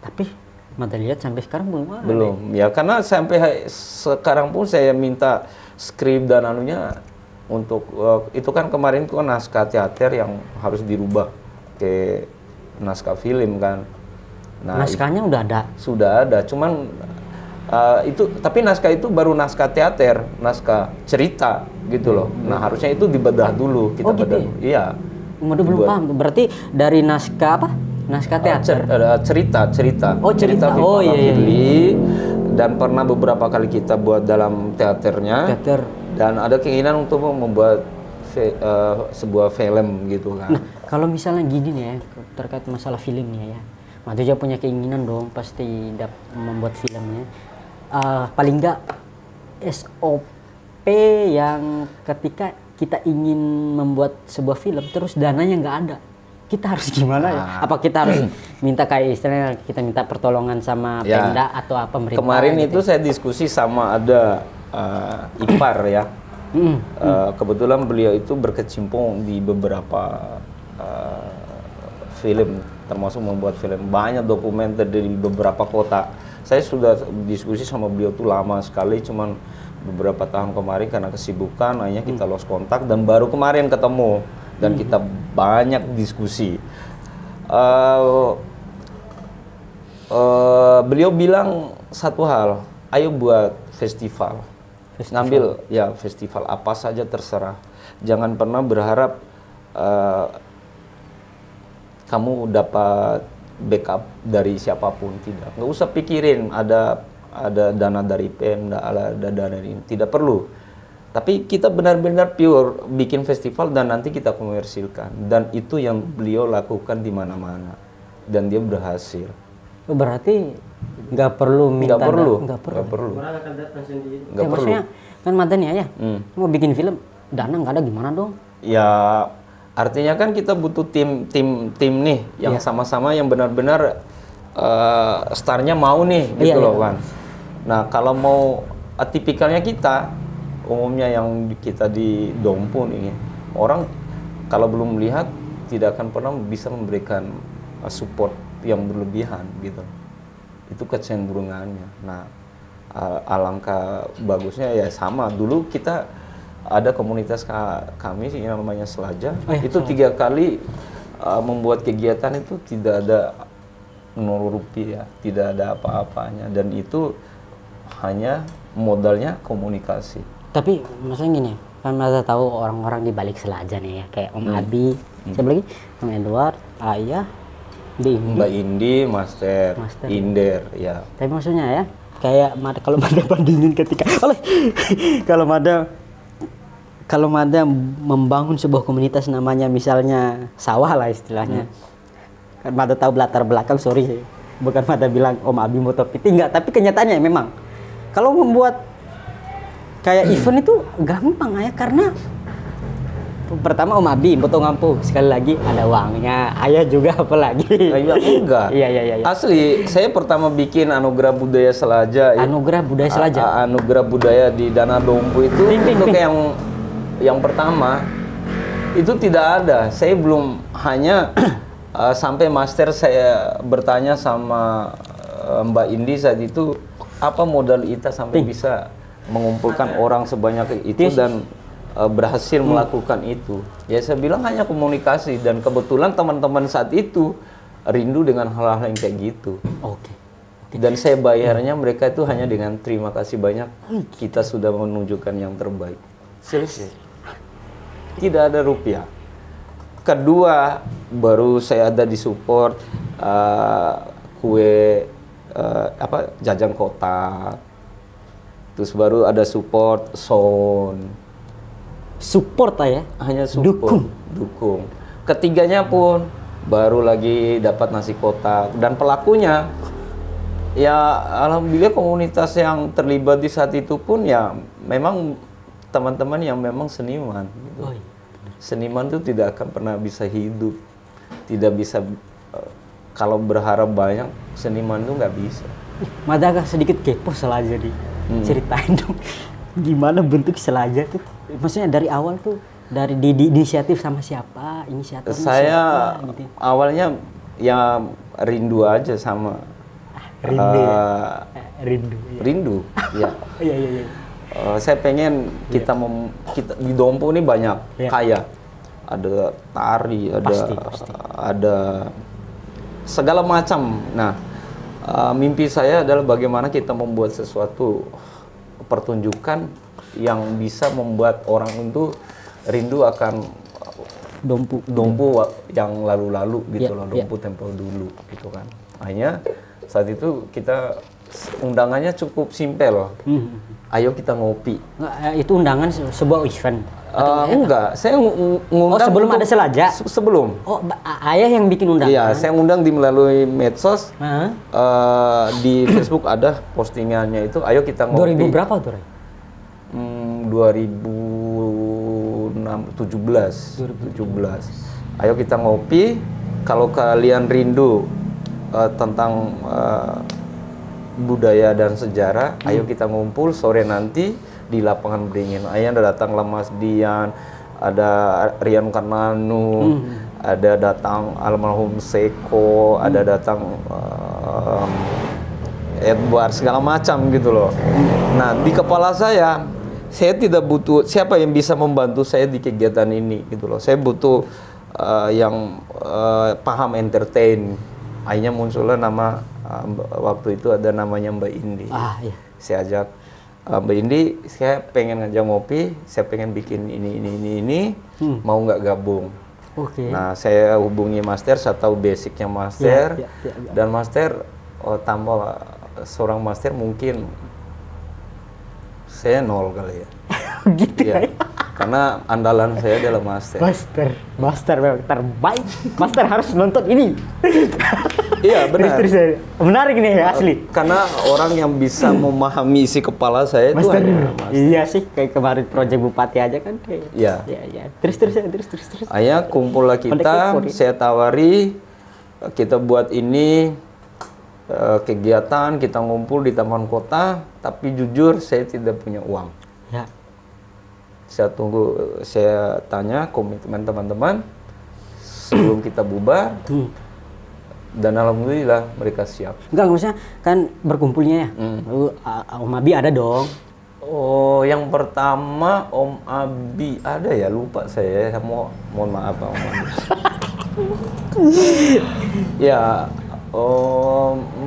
Tapi, Mata lihat sampai sekarang belum ada. Belum, ya karena sampai sekarang pun saya minta skrip dan anunya. Untuk itu kan kemarin itu kan naskah teater yang harus dirubah ke naskah film kan. Nah, naskahnya udah ada. Sudah ada, cuman Itu tapi naskah itu baru naskah teater, naskah cerita gitu loh. Nah, harusnya itu dibedah dulu kita gitu bedah. ya? Iya. Udah belum paham. Berarti dari naskah apa? Naskah teater. Cerita. Oh, cerita. Viva Oh, iya, iya. Firly. Dan pernah beberapa kali kita buat dalam teaternya. Teater. Dan ada keinginan untuk membuat sebuah film gitu kan. Nah, kalau misalnya gini nih ya, terkait masalah filmnya ya. Madu juga punya keinginan dong pasti membuat filmnya. Paling nggak SOP yang ketika kita ingin membuat sebuah film terus dananya nggak ada, kita harus gimana ya? Apa kita harus minta kayak istilahnya kita minta pertolongan sama Pemda atau apa pemerintah? Kemarin gitu itu saya diskusi sama ada ipar ya. Kebetulan beliau itu berkecimpung di beberapa film, termasuk membuat film banyak dokumenter dari beberapa kota. Saya sudah diskusi sama beliau tuh lama sekali, cuman beberapa tahun kemarin karena kesibukan akhirnya kita lost kontak dan baru kemarin ketemu dan kita banyak diskusi. Beliau bilang satu hal, ayo buat festival. Ngambil ya festival apa saja terserah. Jangan pernah berharap kamu dapat backup dari siapapun, tidak. Nggak usah pikirin ada dana dari Pemda, ada dana dari ini, tidak perlu. Tapi kita benar-benar pure bikin festival dan nanti kita komersilkan. Dan itu yang beliau lakukan di mana-mana dan dia berhasil. Berarti nggak perlu minta Nggak perlu. Orang akan datang sendiri. Nggak perlu. Maksudnya kan mantan ya, mau bikin film dana nggak ada gimana dong? Ya artinya kan kita butuh tim nih yang sama-sama yang benar-benar starnya mau nih gitu loh kan. Nah kalau mau tipikalnya kita umumnya yang kita di Dompun ini orang kalau belum melihat tidak akan pernah bisa memberikan support yang berlebihan gitu. Itu kecenderungannya. Nah alangkah bagusnya ya sama dulu kita ada komunitas kami yang namanya Selaja. Itu 3 kali membuat kegiatan itu tidak ada 0 rupiah, tidak ada apa-apanya dan itu hanya modalnya komunikasi. Tapi maksudnya gini, kan Mada tahu orang-orang di balik Selaja nih ya, kayak Om Abi, siapa lagi? Om Edward, Ayah, Mbak Indi, Master, Inder, ya. Tapi maksudnya ya, kayak kalau Mada bandingin ketika kalau Mada membangun sebuah komunitas namanya misalnya sawah lah istilahnya. Kan Mada tahu latar belakang, sorry. Bukan Mada bilang Om Abi Motopiti, enggak. Tapi kenyataannya memang. Kalau membuat kayak event itu gampang ya. Karena pertama Om Abi, Boto Ngampu. Sekali lagi ada uangnya. Ayah juga apalagi. Enggak. Iya. Asli, saya pertama bikin Anugerah Budaya Selaja. Anugerah Budaya Selaja? Anugerah Budaya di Danau Dompu itu untuk yang pertama itu tidak ada. Saya belum hanya sampai master saya bertanya sama Mbak Indi saat itu apa modal kita sampai bisa mengumpulkan orang sebanyak itu dan berhasil melakukan itu. Ya saya bilang hanya komunikasi dan kebetulan teman-teman saat itu rindu dengan hal-hal yang kayak gitu. Oke. Dan saya bayarnya mereka itu hanya dengan terima kasih banyak kita sudah menunjukkan yang terbaik. Selesai. Tidak ada rupiah. Kedua, baru saya ada di support kue jajan kotak. Terus baru ada support sound. Support ya? Hanya support. Dukung. Ketiganya pun baru lagi dapat nasi kotak dan pelakunya ya alhamdulillah komunitas yang terlibat di saat itu pun ya memang teman-teman yang memang seniman gitu. Seniman itu tidak akan pernah bisa hidup, tidak bisa kalau berharap banyak seniman itu nggak bisa. Mada agak sedikit kepo Selaja nih, ceritain dong gimana bentuk Selaja tuh, maksudnya dari awal tuh dari di inisiatif sama siapa, inisiatornya saya siapa, gitu. Awalnya ya rindu aja sama rindu ya. Iya. Saya pengen kita di Dompu ini banyak kaya, ada tari, ada pasti. ada segala macam. Nah Mimpi saya adalah bagaimana kita membuat sesuatu pertunjukan yang bisa membuat orang itu rindu akan dompu yang lalu-lalu gitu loh, dompu tempo dulu gitu kan. Hanya saat itu kita undangannya cukup simpel loh. Ayo kita ngopi. Itu undangan sebuah event. Enggak, saya ngundang. Oh, sebelum ada Selaja? Sebelum. Oh, ayah yang bikin undangan? Iya, saya ngundang melalui medsos. Hah? Di Facebook ada postingannya itu, ayo kita ngopi. 2000 berapa tuh, Ray? 2017. Ayo kita ngopi. Kalau kalian rindu tentang budaya dan sejarah, ayo kita ngumpul sore nanti di lapangan Beringin. Ayah ada datang Mas Dian, ada Rian Karnanu, ada datang almarhum Seko, ada datang Edward, segala macam gitu loh. Nah, di kepala saya tidak butuh siapa yang bisa membantu saya di kegiatan ini gitu loh. Saya butuh yang paham entertain. Akhirnya muncullah nama waktu itu ada namanya Mbak Indi. Iya. Saya ajak Mbak Indi, saya pengen ngajak ngopi, saya pengen bikin ini, mau nggak gabung? Oke. Nah, saya hubungi Master, saya tahu basicnya Master, dan Master tambah seorang Master mungkin saya 0 kali ya. Gitu ya. Karena andalan saya adalah Master. Master memang terbaik. Master harus nonton ini. Iya, benar. Terus, menarik nih, asli. Karena orang yang bisa memahami isi kepala saya itu Master. hanya Master. Iya sih, kayak kemarin proyek Bupati aja kan. Iya. Iya. Terus. Ayah kumpullah kita, saya tawari, kita buat ini kegiatan, kita ngumpul di Taman Kota, tapi jujur saya tidak punya uang. Ya. Saya tanya komitmen teman-teman sebelum kita bubar, dan alhamdulillah mereka siap. Enggak, maksudnya kan berkumpulnya ya. Lalu Om Abi ada dong. Oh, yang pertama Om Abi ada ya, lupa saya. Mohon maaf Om Abi. Ya,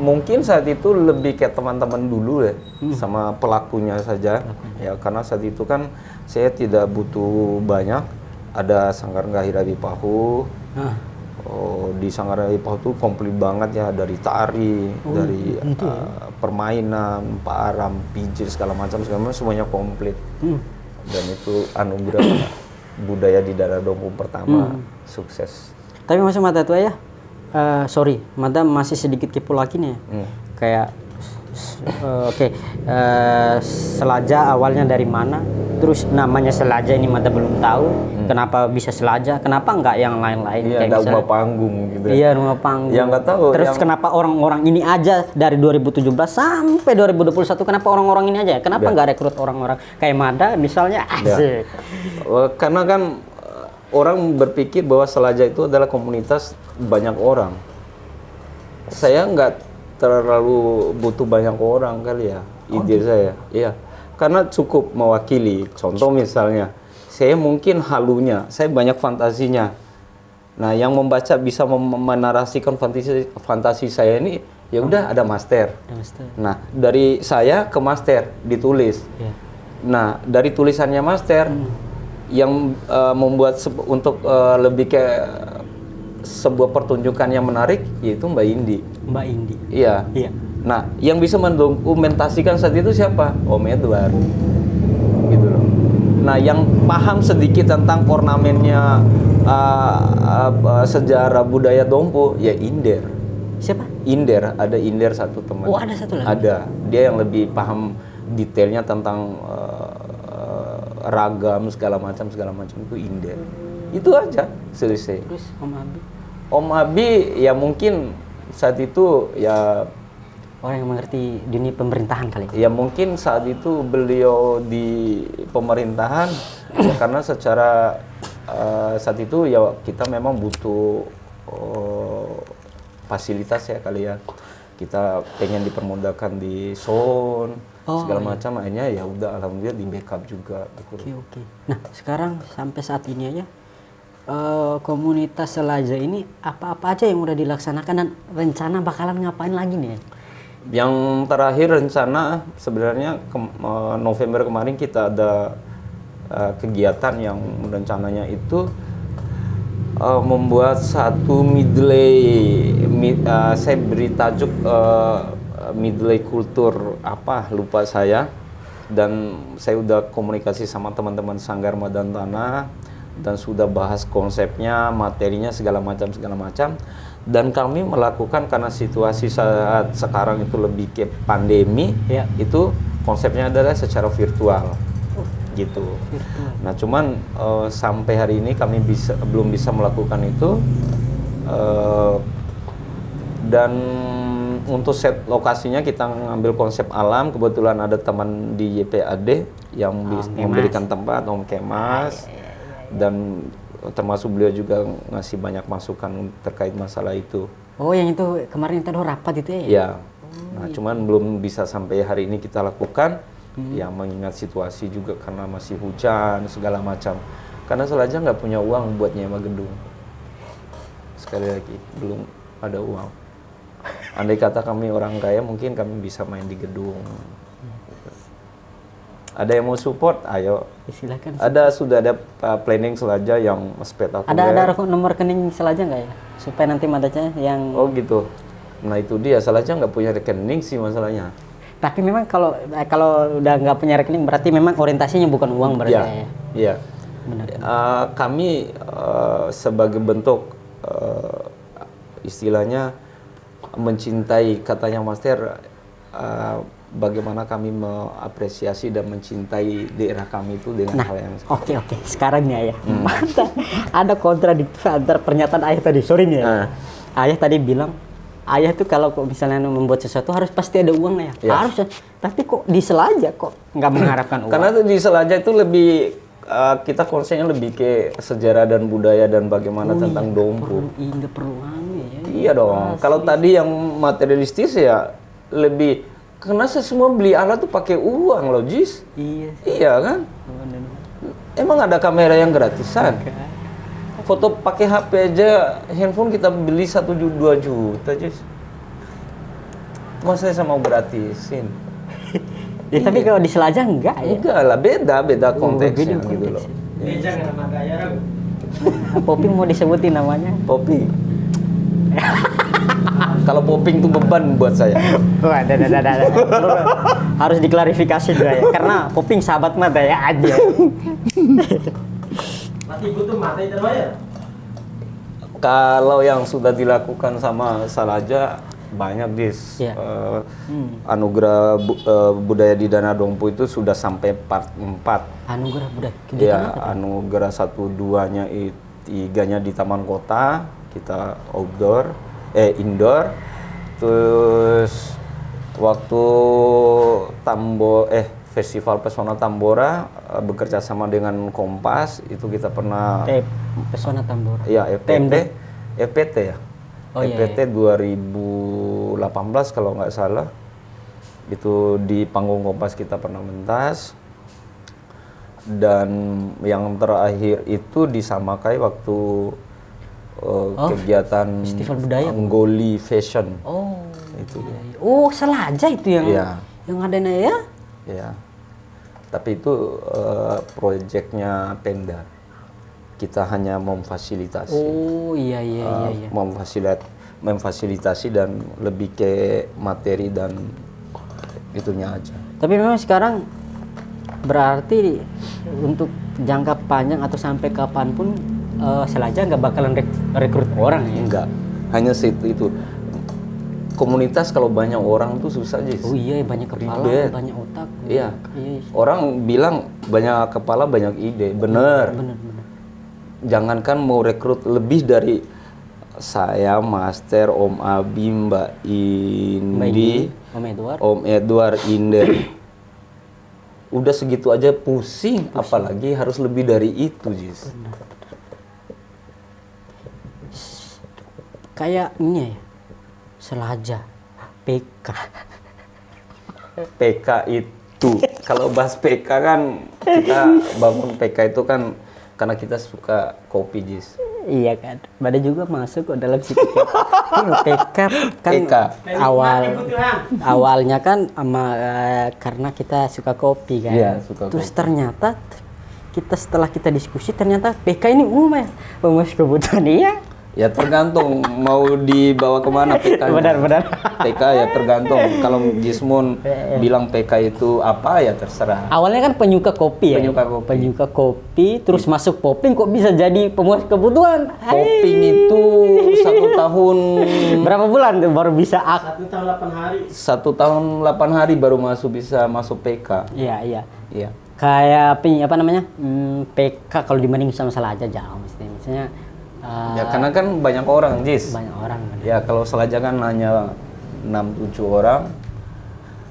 mungkin saat itu lebih kayak teman-teman dulu ya, sama pelakunya saja. Ya, karena saat itu kan saya tidak butuh banyak. Ada Sanggar Gahirabi Pahu. Di Sanggar Gahirabi Pahu tuh komplit banget ya, dari tari, dari permainan, param, pijit, segala macam semuanya komplit. Dan itu anugerah budaya di Daerah Dompu pertama sukses. Tapi masih mata tua ya. Sorry, mata masih sedikit kepo lagi nih. Kayak Selaja awalnya dari mana? Terus namanya Selaja ini mata belum tahu. Kenapa bisa Selaja? Kenapa enggak yang lain-lain? Iya, ada rumah panggung gitu. Iya, rumah panggung. Yang nggak tahu. Terus kenapa orang-orang ini aja dari 2017 sampai 2021? Kenapa orang-orang ini aja? Kenapa nggak rekrut orang-orang kayak Mada misalnya? Asik. Karena kan orang berpikir bahwa Selaja itu adalah komunitas banyak orang. Saya nggak terlalu butuh banyak orang kali ya, ide saya. Iya, karena cukup mewakili. Contoh misalnya, saya mungkin halunya, saya banyak fantasinya. Nah, yang membaca bisa menarasikan fantasi saya ini, ya udah ada Master. Nah, dari saya ke Master ditulis. Nah, dari tulisannya Master yang membuat untuk lebih ke sebuah pertunjukan yang menarik, yaitu Mbak Indi. Mbak Indi. Iya. Nah, yang bisa mendokumentasikan saat itu siapa? Om Edward. Gitu loh. Nah, yang paham sedikit tentang ornamennya sejarah budaya Dompu, ya Inder. Siapa? Inder, ada Inder satu teman. Oh, ada satu lagi. Ada. Dia yang lebih paham detailnya tentang ragam segala macam itu Inder. Itu aja selesai. Terus Om Abi? Om Abi ya mungkin saat itu ya orang yang mengerti dunia pemerintahan kali. Ya mungkin saat itu beliau di pemerintahan ya, karena secara saat itu ya kita memang butuh fasilitas ya kali ya. Kita pengen dipermudahkan di sound segala macam, akhirnya ya udah alhamdulillah di backup juga. Oke. Nah, sekarang sampai saat ini aja komunitas Selaja ini apa-apa aja yang udah dilaksanakan dan rencana bakalan ngapain lagi nih? Yang terakhir rencana sebenarnya November kemarin kita ada kegiatan yang rencananya itu membuat satu medley, saya beri tajuk medley kultur apa lupa saya, dan saya udah komunikasi sama teman-teman Sanggar Madan Tanah dan sudah bahas konsepnya, materinya segala macam. Dan kami melakukan karena situasi saat sekarang itu lebih ke pandemi, itu konsepnya adalah secara virtual, gitu. Nah, cuman sampai hari ini kami belum bisa melakukan itu, dan untuk set lokasinya kita ngambil konsep alam. Kebetulan ada teman di YPAD yang memberikan tempat, Om Kemas, dan termasuk beliau juga ngasih banyak masukan terkait masalah itu. Oh, yang itu kemarin kita udah rapat itu ya? Ya. Nah, cuman belum bisa sampai hari ini kita lakukan. Ya, mengingat situasi juga karena masih hujan segala macam. Karena Selaja nggak punya uang buat nyewa gedung. Sekali lagi, belum ada uang. Andai kata kami orang kaya, mungkin kami bisa main di gedung. Ada yang mau support? Ayo. Silakan. Sudah ada planning Selaja yang spektakuler. Ada nomor rekening Selaja nggak ya? Supaya nanti madanya yang... Oh gitu. Nah itu dia, Selaja nggak punya rekening sih masalahnya. Tapi memang kalau udah nggak punya rekening berarti memang orientasinya bukan uang berarti ya? Iya. Benar. Kami sebagai bentuk istilahnya mencintai, katanya Master, bagaimana kami mengapresiasi dan mencintai daerah kami itu dengan hal yang Oke. Sekarang nih Ayah, ada kontradiksi antara pernyataan Ayah tadi. Sorry nih ya. Ayah tadi bilang, Ayah tuh kalau misalnya membuat sesuatu harus pasti ada uang ya. Harus. Tapi kok di Selaja kok nggak mengharapkan uang? Karena di Selaja itu lebih kita konsepnya lebih ke sejarah dan budaya dan bagaimana tentang Dompu. Nggak perlu uang ya. Iya dong. Kalau tadi yang materialistis ya lebih. Karena saya semua beli alat tuh pakai uang loh, Jis. Iya kan? Emang ada kamera yang gratisan? Foto pakai HP aja, handphone kita beli 1-2 juta, Jis. Masa saya mau gratisin? Ya, tapi kalau di Selaja enggak ya? Enggak lah, beda konteksnya gitu loh. Jangan nama gaya ragu. Poping mau disebutin namanya? Poping. Kalau poping itu beban buat saya. Wah, harus diklarifikasi juga ya. Karena poping sahabat mata ya aja. Mati butuh mata itu ya. Kalau yang sudah dilakukan sama Selaja banyak anugerah budaya di Danau Dompu itu sudah sampai part 4. Anugerah budaya. Ya, anugerah 1-2-nya 3-nya di Taman Kota, kita indoor. Terus waktu Festival Pesona Tambora bekerja sama dengan Kompas, itu kita pernah Pesona Tambora. Ya, FPT ya. FPT 2018 kalau nggak salah. Itu di panggung Kompas kita pernah mentas. Dan yang terakhir itu di Samakai waktu kegiatan Festival budaya Anggoli Fashion. Itu. Oh, Selaja itu yang adanya ya? Iya. Tapi itu proyeknya Pemda. Kita hanya memfasilitasi. Oh, iya. Memfasilitasi dan lebih ke materi dan itunya aja. Tapi memang sekarang berarti untuk jangka panjang atau sampai kapanpun Selaja nggak bakalan rekrut orang ya? Enggak, hanya itu. Komunitas kalau banyak orang tuh susah aja. Oh iya, banyak kepala, banyak otak. Iya. Orang bilang banyak kepala, banyak ide. Bener. Jangankan mau rekrut lebih dari saya, Master, Om Abi, Mbak Indi, Om Edward, Inder. Udah segitu aja pusing. Apalagi harus lebih dari itu, Jis. Kayak ini ya, Selaja, PK. PK itu, kalau bahas PK kan kita bangun PK itu kan karena kita suka kopi, Jis. Iya kan, Mada juga masuk kok dalam situ. PK kan PK. awalnya kan karena kita suka kopi kan. Iya, suka Terus ternyata setelah kita diskusi ternyata PK ini umum ya, pemuas kebutuhan iya. Ya tergantung mau dibawa kemana PK-nya. Benar. PK ya tergantung. Kalau Jismun bilang PK itu apa ya terserah. Awalnya kan penyuka kopi ya. Penyuka kopi, terus masuk popping kok bisa jadi pemuas kebutuhan. Popping itu 1 tahun. Berapa bulan tuh baru bisa 1 tahun 8 hari. 1 tahun 8 hari baru bisa masuk PK. Iya. Iya. Kayak apa namanya? PK kalau dibanding sama salah aja jauh misalnya. Ya karena kan banyak orang, Jis. Banyak orang. Ya kalau Selaja kan hanya 6-7 orang.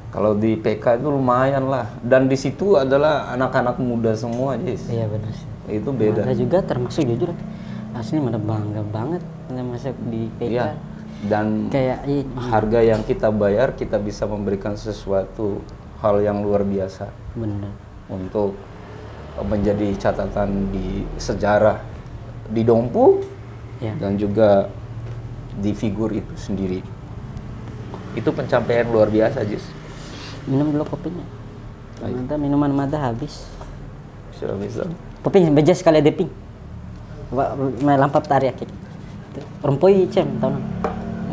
Kalau di PK itu lumayan lah. Dan di situ adalah anak-anak muda semua, Jis. Iya benar sih. Itu beda. Mada juga termasuk jujur asli Mada bangga banget masuk di PK. Iya. Dan Kayak harga yang kita bayar kita bisa memberikan sesuatu hal yang luar biasa bener. untuk menjadi catatan di sejarah di Dompu Ya. dan juga di figur itu sendiri. Itu pencapaian luar biasa, Jis. Minum dulu kopinya. Mada minuman Mada habis. Bisa. Poping beja sekali deping. Melampap tarik gitu. Rempoi cem tahu.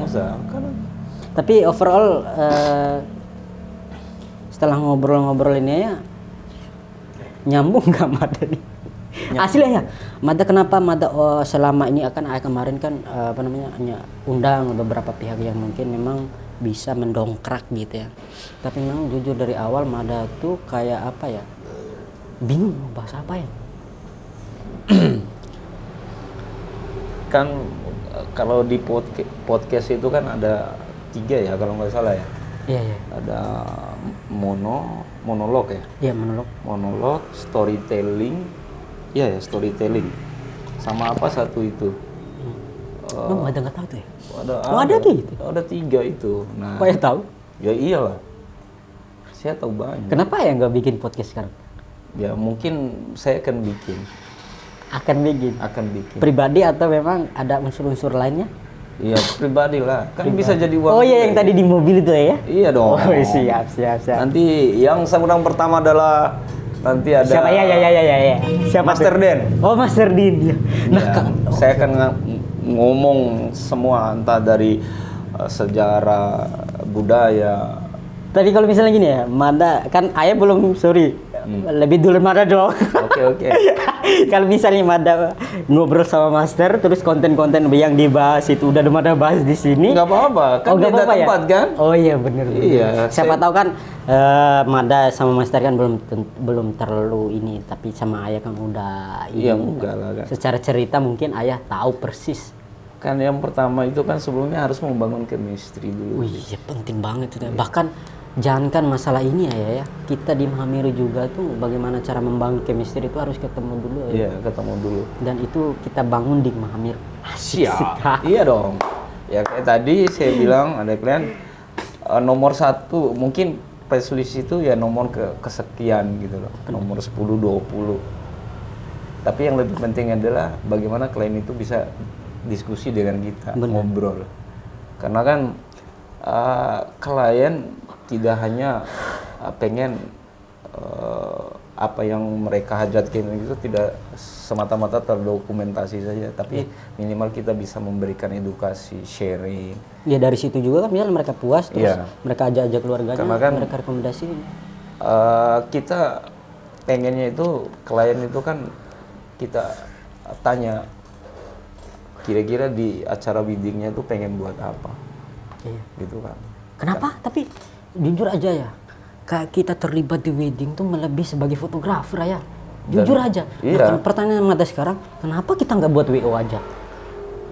Masa kan Tapi overall setelah ngobrol-ngobrol ini ya nyambung nggak Mada nih? Asli ya, Mada kenapa Mada selama ini kemarin kan hanya undang beberapa pihak yang mungkin memang bisa mendongkrak gitu ya. Tapi memang jujur dari awal Mada tuh kayak apa ya? Bingung mau bahas apa ya? kan kalau di podcast itu kan ada 3 ya kalau nggak salah ya. Iya. Ada monolog ya. Iya Monolog, storytelling. Iya ya, storytelling. Sama apa satu itu? Mada nggak tahu tuh ya? Ada gitu. Ada 3 itu. Nah, Kok ya tahu? ya iyalah. Saya tahu banyak. Kenapa ya nggak bikin podcast sekarang? Ya mungkin saya akan bikin. Akan bikin. Pribadi atau memang ada unsur-unsur lainnya? Iya pribadi lah. Kan bisa jadi uang. Oh iya yang tadi di mobil itu ya? Iya dong. Oh siap. Nanti yang seorang pertama adalah nanti ada Siapa ya? Siapa? Master Den. Oh Master Den ya. Nah, saya akan ngomong semua entah dari sejarah budaya. Tapi kalau misalnya gini ya, Mada kan ayah belum lebih dulu Mada dong. Oke. Kalau misalnya Mada ngobrol sama Master, terus konten-konten yang dibahas itu udah Mada bahas di sini. Nggak apa-apa, kan nggak beda apa-apa tempat ya? kan? Oh iya bener. Iya. Siapa tahu kan Mada sama Master kan belum terlalu ini, tapi sama ayah kan udah ini. Iya enggak lah kan. Secara cerita mungkin ayah tahu persis. Kan yang pertama itu kan sebelumnya harus membangun chemistry dulu. Wih, iya, penting banget itu. Bahkan jangankan masalah ini ya, kita di Mahamiru juga tuh bagaimana cara membangun chemistry itu harus ketemu dulu ya. Iya, ketemu dulu. Dan itu kita bangun di Mahamiru. Siap. Iya dong. Ya kayak tadi saya bilang ada klien nomor 1 mungkin press list itu ya nomor kesekian gitu loh. Nomor 10, 20. Tapi yang lebih penting adalah bagaimana klien itu bisa diskusi dengan kita, ngobrol. Karena kan klien tidak hanya pengen apa yang mereka hajatkan itu tidak semata-mata terdokumentasi saja, tapi minimal kita bisa memberikan edukasi, sharing. Ya dari situ juga kan misalnya mereka puas terus mereka ajak keluarganya, karena kan, mereka rekomendasi. Kita pengennya itu klien itu kan kita tanya kira-kira di acara weddingnya itu pengen buat apa, gitu kan. Kenapa? Tapi jujur aja ya, kayak kita terlibat di wedding tuh melebihi sebagai fotografer ya. Jujur aja. Iya. Nah, pertanyaan Mada sekarang, kenapa kita nggak buat WO aja?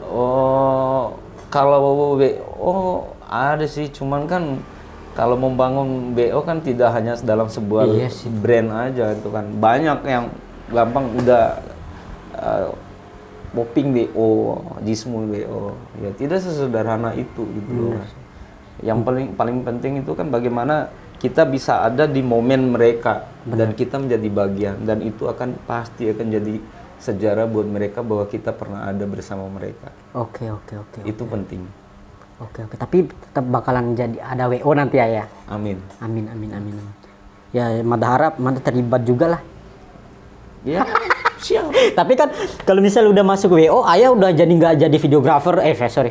Oh, kalau WO ada sih, cuman kan kalau membangun BO kan tidak hanya dalam sebuah brand aja itu kan. Banyak yang gampang udah popping BO, Jismun BO. Ya tidak sesederhana itu gitu loh. Yang paling penting itu kan bagaimana kita bisa ada di momen mereka dan kita menjadi bagian, dan itu pasti akan jadi sejarah buat mereka bahwa kita pernah ada bersama mereka. Oke. Itu penting. Oke. Tapi tetap bakalan jadi ada WO nanti ya. Amin. Amin. Ya, Mada harap Mada terlibat juga lah. Ya, siap. Tapi kan kalau misalnya udah masuk WO, ayah udah jadi nggak jadi videografer,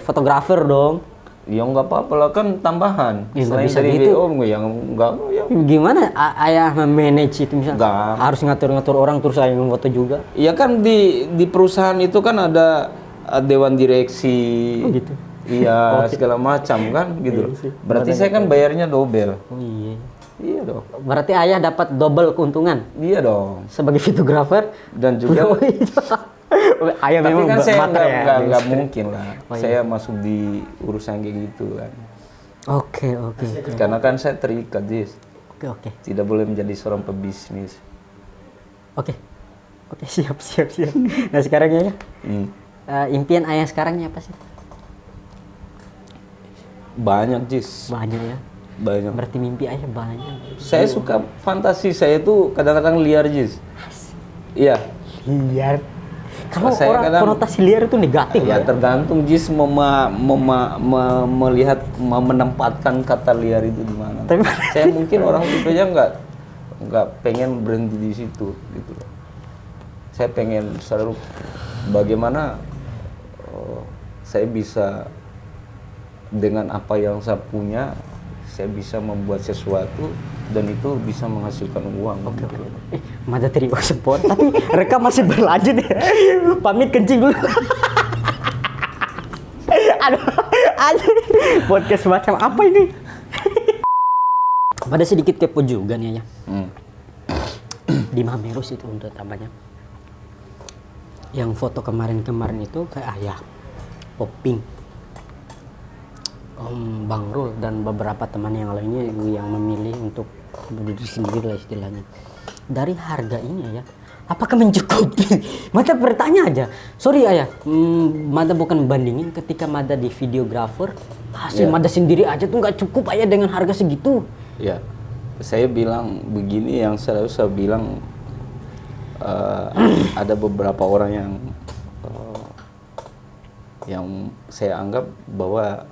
fotografer dong. Ya nggak apa-apa lah, kan tambahan. Ya, nggak Selain bisa dari gitu. WO yang nggak ya. Gimana ayah memanage itu misalnya? Nggak. Harus ngatur-ngatur orang terus ayah foto juga. Ya kan di perusahaan itu kan ada dewan direksi. Oh, gitu. Iya, segala macam kan gitu. Berarti saya kan bayarnya double. Oh iya. Iya dong. Berarti ayah dapat double keuntungan Iya dong. sebagai videografer Dan juga ayah tapi memang kan saya mater ya. nggak mungkin lah. Oh, iya. Saya masuk di urusan kayak gitu kan. Oke. Karena kan saya terikat, Jis. Oke. Tidak boleh menjadi seorang pebisnis. Oke, siap. Nah sekarang ya, impian ayah sekarangnya apa sih? Banyak, Jis. Banyak ya. Banyak. Berarti mimpi ayah banyak. Saya suka fantasi, saya tuh kadang-kadang liar, Jis. Iya. Liar. Kalau Saya orang kadang- konotasi liar itu negatif Ya ya. tergantung, Jis, melihat, menempatkan kata liar itu di mana. Tapi- Saya mungkin orang tipenya nggak pengen berhenti di situ, gitu loh. Saya pengen selalu bagaimana saya bisa dengan apa yang saya punya, saya bisa membuat sesuatu dan itu bisa menghasilkan uang. Oke. Mada terima support, tapi rekam masih berlanjut ya. Pamit kencing dulu. Aduh, podcast macam apa ini? Ada sedikit kepo juga nih ya. Di Mamerus itu untuk tambahnya. Yang foto kemarin itu kayak ayah, Poping, Om Bang Rul dan beberapa teman yang lainnya yang memilih untuk berdiri sendiri lah istilahnya. Dari harga ini ya, apakah mencukupi? Mada bertanya aja. Sorry ayah, Mada bukan bandingin ketika Mada di videografer, hasil Ya. Mada sendiri aja tuh nggak cukup ayah dengan harga segitu. Ya, saya bilang begini, yang selalu saya bilang ada beberapa orang yang saya anggap bahwa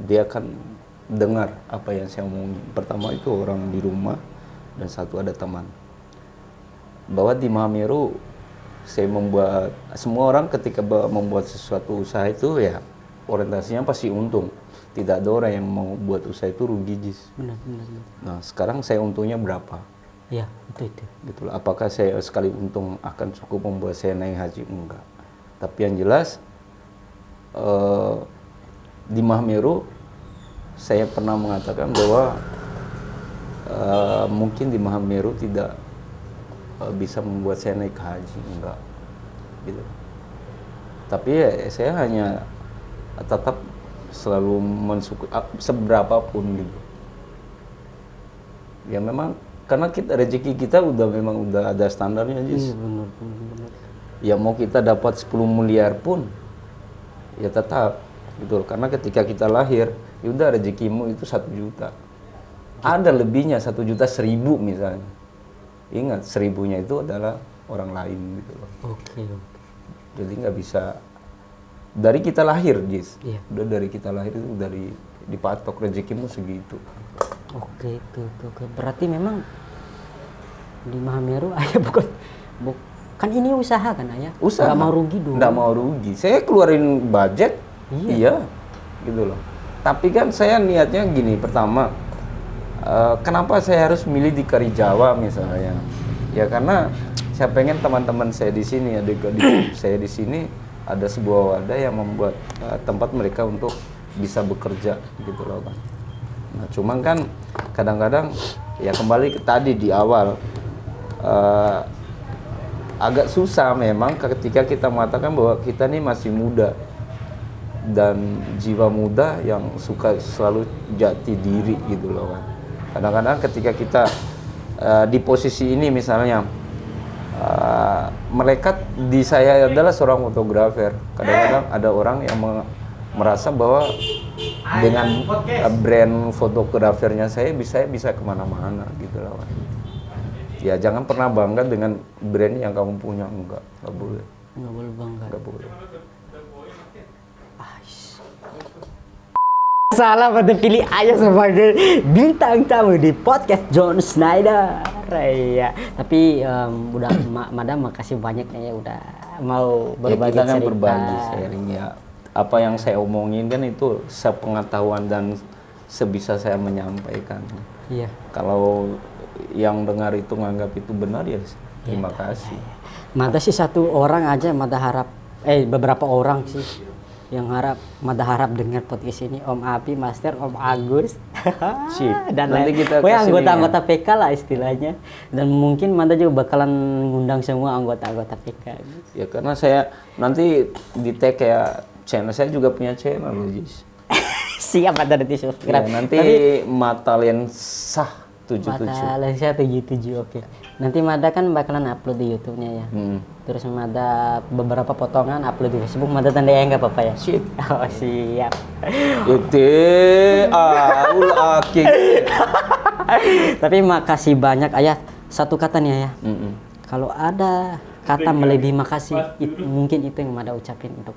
dia akan dengar apa yang saya omongin. Pertama itu orang di rumah dan satu ada teman. Bahwa di Mahameru saya membuat, semua orang ketika membuat sesuatu usaha itu ya orientasinya pasti untung. Tidak ada orang yang mau buat usaha itu rugi, Jis. Benar. Nah, sekarang saya untungnya berapa? Ya, itu. Gitu loh. Apakah saya sekali untung akan cukup membuat saya naik haji? Enggak. Tapi yang jelas di Mahameru saya pernah mengatakan bahwa mungkin di Mahameru tidak bisa membuat saya naik haji, enggak. Gitu. Tapi ya, saya hanya tetap selalu mensyukur seberapapun gitu. Ya memang karena rezeki kita udah ada standarnya, Jis. Iya, benar. Ya mau kita dapat 10 miliar pun ya tetap gitu loh. Karena ketika kita lahir ya udah rezekimu itu 1 juta. Ada lebihnya 1.100.000 misalnya. Ingat 1000-nya itu adalah orang lain gitu loh. Oke. Jadi nggak bisa dari kita lahir, Jis. Iya. Udah dari kita lahir itu dari dipatok rezekimu segitu. Oke. Berarti memang di Mahameru ayah bukan kan ini usaha kan ayah? Usaha. Nggak mau rugi dong. Nggak mau rugi. Saya keluarin budget, iya, gitu loh. Tapi kan saya niatnya gini, pertama, kenapa saya harus milih di Kari Jawa misalnya? Ya karena saya pengen teman-teman saya di sini, adik-adik saya di sini ada sebuah wadah yang membuat tempat mereka untuk bisa bekerja, gitu loh kan. Nah, cuman kan kadang-kadang ya kembali ke tadi di awal. Agak susah memang ketika kita mengatakan bahwa kita ini masih muda dan jiwa muda yang suka selalu jati diri gitu loh kan. Kadang-kadang ketika kita di posisi ini misalnya mereka di saya adalah seorang fotografer. Kadang-kadang ada orang yang merasa bahwa dengan brand fotografernya saya bisa kemana-mana gitu loh kan. Ya jangan pernah bangga dengan brand yang kamu punya, enggak boleh. Nggak boleh bangga. Enggak boleh. Salah pada pilih Ayah sebagai bintang tamu di podcast John Schneider. Iya. Tapi udah Madam makasih banyak ya udah mau berbagi kita kan cerita. berbagi sharing ya. Apa yang saya omongin kan itu sepengetahuan dan sebisa saya menyampaikan. Iya. Kalau yang dengar itu nganggap itu benar ya terima kasih. Mada sih satu orang aja Mada harap beberapa orang sih yang Mada harap dengar podcast ini, Om Abi, Master, Om Agus, Sip. dan Nanti lain. kita Anggota-anggota PK lah istilahnya. Dan mungkin Mada juga bakalan ngundang semua anggota-anggota PK. Ya karena saya nanti di tag kayak channel saya juga punya channel Jis. Siap Mada nanti subscribe. Ya, nanti Mata Lensa 77. Mata Lensa 77, oke. Nanti Mada kan bakalan upload di YouTube-nya ya. Terus Mada beberapa potongan upload di Facebook. Mada tandai nggak apa-apa ya? Sip. Oh siap. Tapi makasih banyak Ayah. Satu kata nih Ayah. Kalau ada kata melebihi makasih, mungkin itu yang Mada ucapin untuk